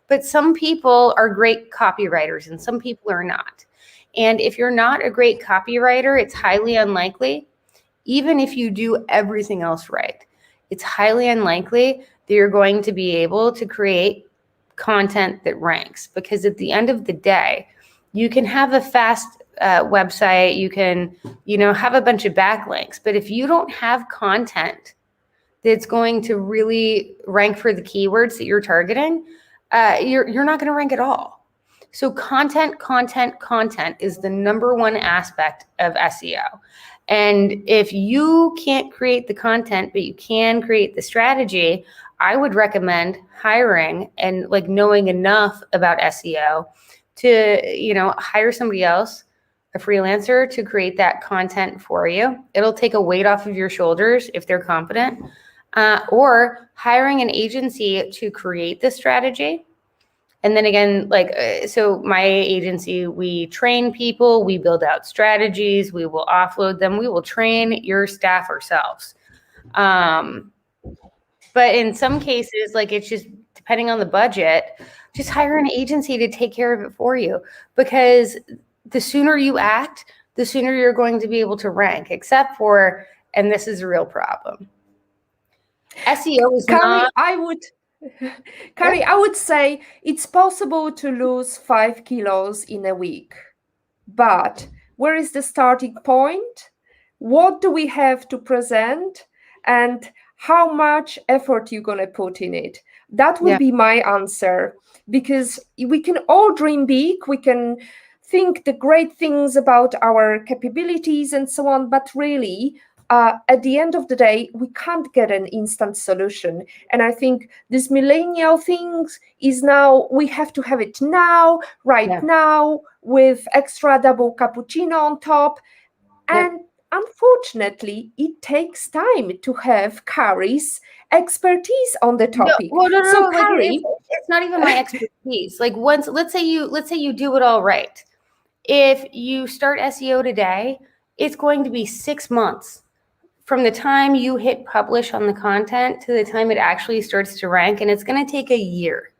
[SPEAKER 2] But some people are great copywriters and some people are not. And if you're not a great copywriter, it's highly unlikely, even if you do everything else right, it's highly unlikely that you're going to be able to create content that ranks. Because at the end of the day, you can have a fast website, you can, have a bunch of backlinks, but if you don't have content that's going to really rank for the keywords that you're targeting, you're not going to rank at all. So content is the number one aspect of SEO. And if you can't create the content, but you can create the strategy, I would recommend hiring and knowing enough about SEO to, hire somebody else, a freelancer, to create that content for you. It'll take a weight off of your shoulders if they're competent, or hiring an agency to create the strategy. And then again, so my agency, we train people, we build out strategies, we will offload them, we will train your staff ourselves. But in some cases, like it's just depending on the budget, just hire an agency to take care of it for you, because the sooner you act, the sooner you're going to be able to rank, except for, and this is a real problem, SEO is
[SPEAKER 1] Kari,
[SPEAKER 2] not.
[SPEAKER 1] I would say it's possible to lose 5 kilos in a week, but where is the starting point? What do we have to present, and how much effort you're going to put in it? That would be my answer, because we can all dream big, we can think the great things about our capabilities and so on, but really, at the end of the day, we can't get an instant solution. And I think this millennial things is now, we have to have it now, now, with extra double cappuccino on top. And unfortunately, it takes time to have Kari's expertise on the topic.
[SPEAKER 2] No.
[SPEAKER 1] So
[SPEAKER 2] like,
[SPEAKER 1] Kari,
[SPEAKER 2] it's not even my expertise. Like once, let's say you do it all right. If you start SEO today, it's going to be 6 months from the time you hit publish on the content to the time it actually starts to rank. And it's going to take a year,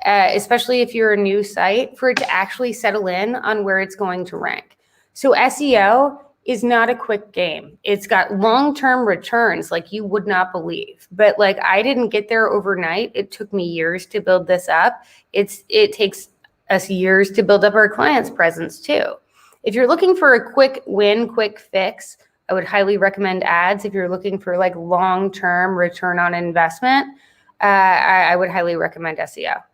[SPEAKER 2] especially if you're a new site, for it to actually settle in on where it's going to rank. So SEO is not a quick game. It's got long-term returns like you would not believe. But like, I didn't get there overnight. It took me years to build this up. It takes us years to build up our clients' presence too. If you're looking for a quick win, quick fix, I would highly recommend ads. If you're looking for like long-term return on investment, I would highly recommend SEO.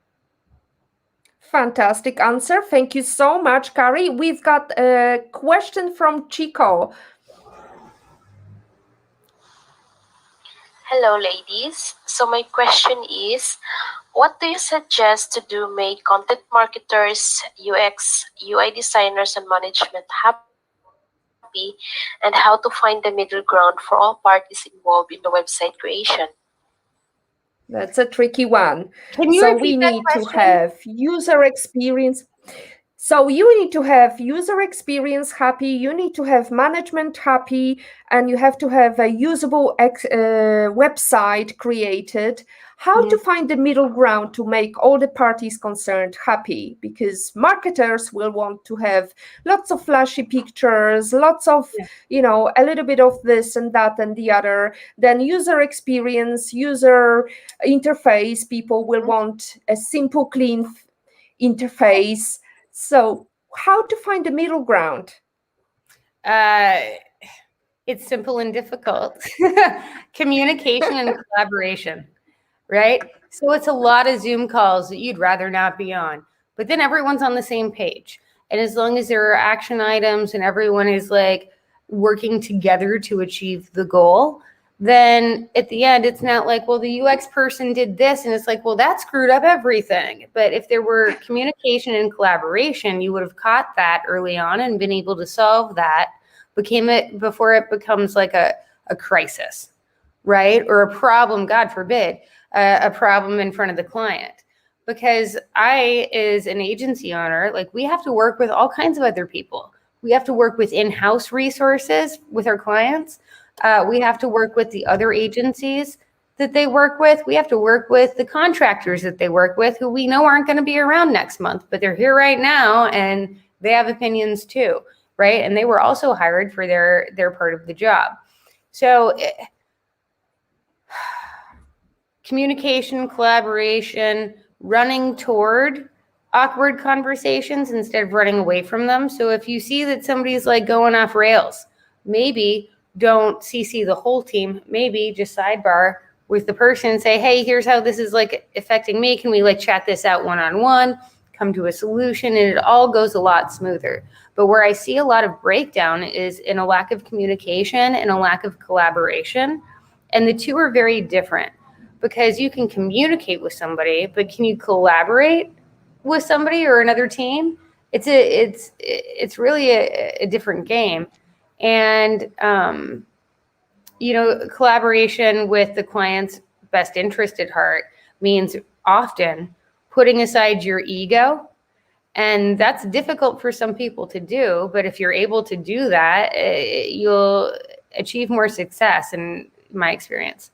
[SPEAKER 1] Fantastic answer. Thank you so much, Kari. We've got a question from Chico.
[SPEAKER 3] Hello, ladies. So my question is, what do you suggest to do make content marketers, UX, UI designers, and management happy, and how to find the middle ground for all parties involved in the website creation?
[SPEAKER 1] That's a tricky one.
[SPEAKER 2] Can you
[SPEAKER 1] so
[SPEAKER 2] repeat
[SPEAKER 1] we
[SPEAKER 2] that
[SPEAKER 1] need
[SPEAKER 2] question?
[SPEAKER 1] to have user experience. So you need to have user experience happy, you need to have management happy, and you have to have a usable website created. How to find the middle ground to make all the parties concerned happy? Because marketers will want to have lots of flashy pictures, lots of, a little bit of this and that and the other. Then user experience, user interface, people will want a simple, clean interface. So how to find the middle ground?
[SPEAKER 2] It's simple and difficult. Communication and collaboration, right? So it's a lot of Zoom calls that you'd rather not be on, but then everyone's on the same page. And as long as there are action items and everyone is like working together to achieve the goal, then at the end, it's not like, well, the UX person did this. And it's like, well, that screwed up everything. But if there were communication and collaboration, you would have caught that early on and been able to solve that before it becomes like a crisis, right? Or a problem, God forbid, a problem in front of the client. Because I, as an agency owner, like we have to work with all kinds of other people. We have to work with in-house resources with our clients. We have to work with the other agencies that they work with. We have to work with the contractors that they work with, who we know aren't going to be around next month, but they're here right now and they have opinions too, right? And they were also hired for their part of the job. So communication, collaboration, running toward awkward conversations instead of running away from them. So if you see that somebody's like going off rails, maybe don't CC the whole team, maybe just sidebar with the person and say, hey, here's how this is like affecting me. Can we like chat this out one-on-one, come to a solution, and it all goes a lot smoother. But where I see a lot of breakdown is in a lack of communication and a lack of collaboration. And the two are very different, because you can communicate with somebody, but can you collaborate with somebody or another team? It's really a different game. And, collaboration with the client's best interest at heart means often putting aside your ego. And that's difficult for some people to do. But if you're able to do that, you'll achieve more success, in my experience.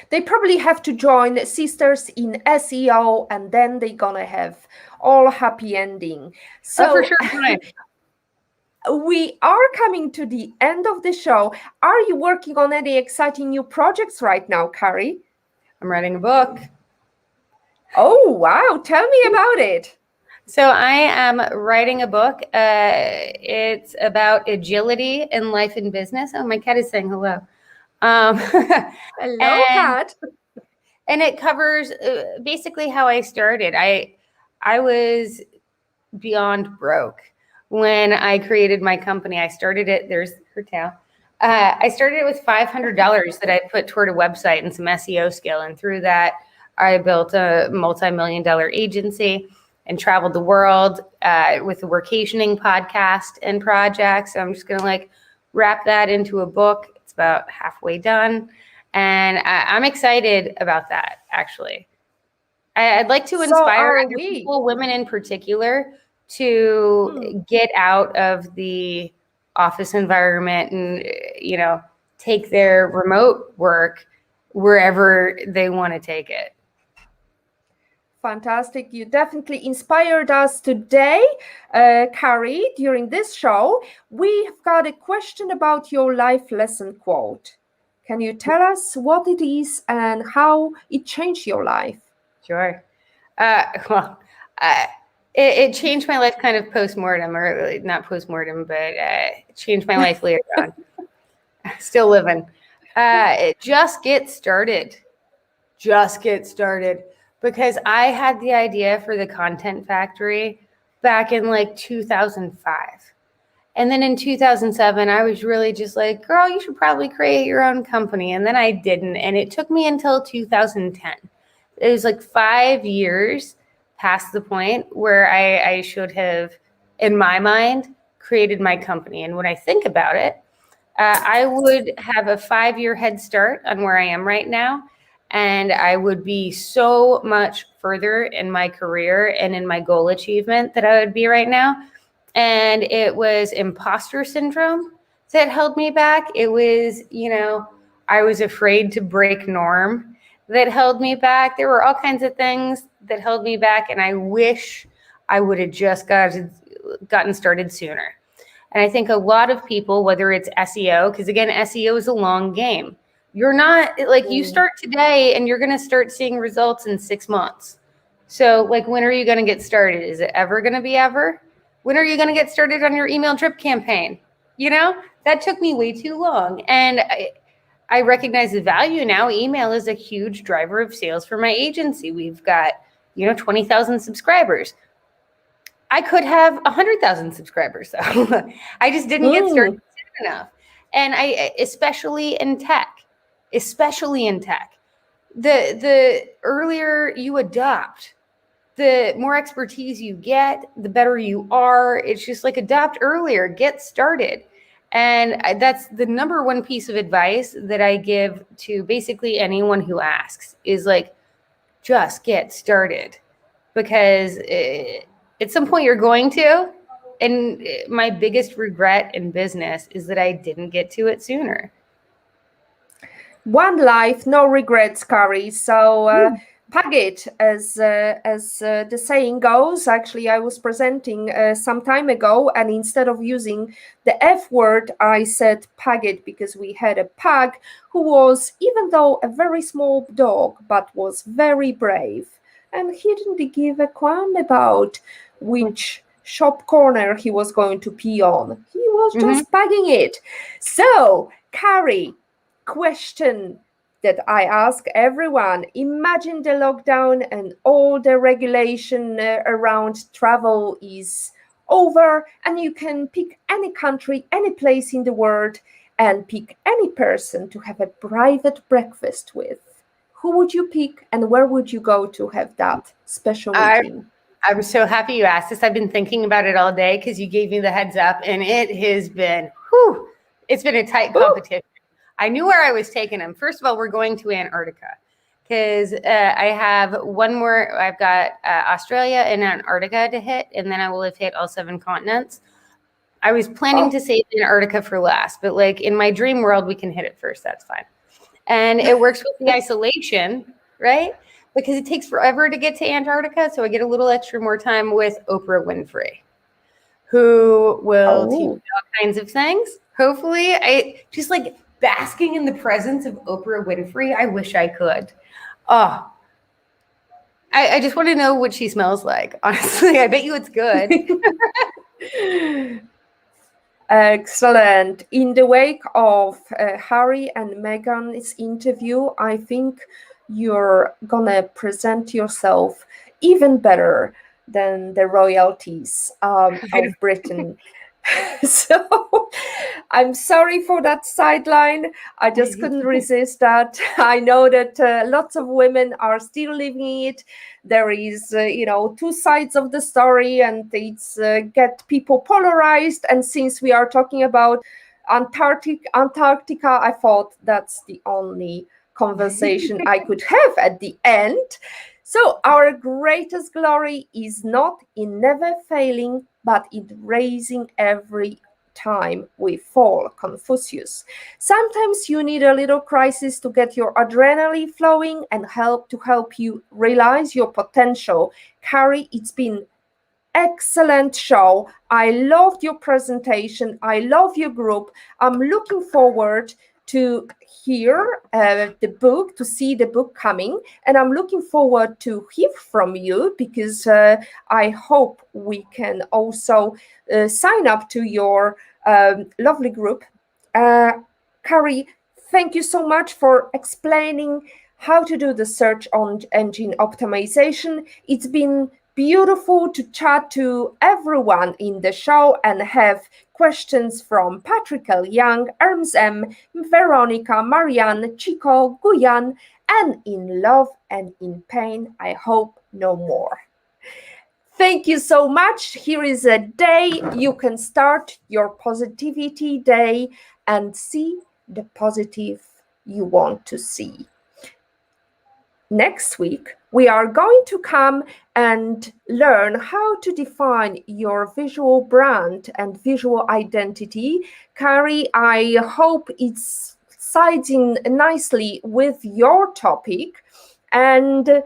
[SPEAKER 1] They probably have to join Sisters in SEO, and then they're gonna have all happy ending. So
[SPEAKER 2] for sure. Fine.
[SPEAKER 1] we are coming to the end of the show. Are you working on any exciting new projects right now, Kari?
[SPEAKER 2] I'm writing a book.
[SPEAKER 1] Oh, wow. Tell me about it.
[SPEAKER 2] So I am writing a book. It's about agility in life and business. Oh, my cat is saying hello.
[SPEAKER 1] Hello, cat.
[SPEAKER 2] And it covers basically how I started. I was beyond broke when I created my company. I started it. There's her tail. I started it with $500 that I put toward a website and some SEO skill, and through that, I built a multi-million-dollar agency and traveled the world with a workationing podcast and projects. So I'm just gonna like wrap that into a book. It's about halfway done, and I'm excited about that. Actually, I'd like to inspire other people, women in particular, to get out of the office environment and, you know, take their remote work wherever they want to take it.
[SPEAKER 1] Fantastic. You definitely inspired us today, Kari, during this show. We've got a question about your life lesson quote. Can you tell us what it is and how it changed your life?
[SPEAKER 2] Sure. It changed my life kind of post-mortem, or not post-mortem, but it changed my life later on. Still living. Just get started. Just get started. Because I had the idea for the Content Factory back in like 2005. And then in 2007, I was really just like, girl, you should probably create your own company. And then I didn't. And it took me until 2010. It was like 5 years past the point where I should have, in my mind, created my company. And when I think about it, I would have a 5-year head start on where I am right now. And I would be so much further in my career and in my goal achievement that I would be right now. And it was imposter syndrome that held me back. It was, you know, I was afraid to break norm that held me back. There were all kinds of things that held me back. And I wish I would have just gotten started sooner. And I think a lot of people, whether it's SEO, because again, SEO is a long game. You're not like, you start today and you're going to start seeing results in 6 months. So like, when are you going to get started? Is it ever going to be ever? When are you going to get started on your email drip campaign? You know, that took me way too long. And I recognize the value now. Email is a huge driver of sales for my agency. We've got, 20,000 subscribers. I could have 100,000 subscribers, though. I just didn't get started soon enough. And especially in tech, the earlier you adopt, the more expertise you get, the better you are. It's just like, adopt earlier, get started. And that's the number one piece of advice that I give to basically anyone who asks, is like, just get started, because at some point you're going to. And my biggest regret in business is that I didn't get to it sooner.
[SPEAKER 1] One life, no regrets, Kari. So pug it, as the saying goes. Actually, I was presenting some time ago, and instead of using the F word, I said pug it, because we had a pug who was, even though a very small dog, but was very brave. And he didn't give a qualm about which shop corner he was going to pee on. He was just pugging it. So, Kari, question that I ask everyone: imagine the lockdown and all the regulation around travel is over, and you can pick any country, any place in the world, and pick any person to have a private breakfast with. Who would you pick, and where would you go to have that special meeting?
[SPEAKER 2] I'm so happy you asked this. I've been thinking about it all day because you gave me the heads up, and it has been, it's been a tight competition. I knew where I was taking them. First of all, we're going to Antarctica because I have one more. I've got Australia and Antarctica to hit, and then I will have hit all 7 continents. I was planning to save Antarctica for last, but like in my dream world, we can hit it first. That's fine. And it works with the isolation, right? Because it takes forever to get to Antarctica. So I get a little extra more time with Oprah Winfrey, who will teach me all kinds of things. Hopefully, I just like basking in the presence of Oprah Winfrey. I wish I could. Oh, I just want to know what she smells like. Honestly, I bet you it's good.
[SPEAKER 1] Excellent. In the wake of Harry and Meghan's interview, I think you're gonna present yourself even better than the royalties of Britain. So I'm sorry for that sideline. I just couldn't resist that. I know that lots of women are still living it. There is, two sides of the story, and it's get people polarized. And since we are talking about Antarctica, I thought that's the only conversation I could have at the end. So our greatest glory is not in never failing, but in raising every time we fall, Confucius. Sometimes you need a little crisis to get your adrenaline flowing and help you realize your potential. Kari, it's been excellent show. I loved your presentation. I love your group. I'm looking forward to hear the book, to see the book coming, and I'm looking forward to hear from you, because I hope we can also sign up to your lovely group. Kari, thank you so much for explaining how to do the search engine optimization. It's been beautiful to chat to everyone in the show and have questions from Patrick L. Young, Erms M, Veronica, Marianne, Chico, Guyan, and in love and in pain, I hope no more. Thank you so much. Here is a day you can start your positivity day and see the positive you want to see. Next week, we are going to come and learn how to define your visual brand and visual identity. Kari, I hope it's siding nicely with your topic, and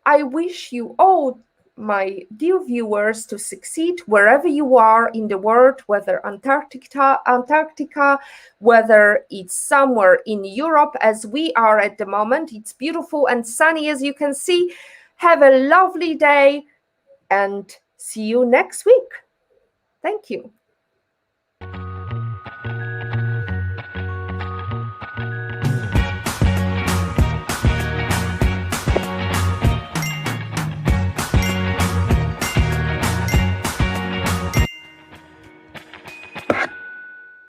[SPEAKER 1] I wish you all, my dear viewers, to succeed wherever you are in the world, whether Antarctica, whether it's somewhere in Europe as we are at the moment. It's beautiful and sunny, as you can see. Have a lovely day and see you next week. Thank you.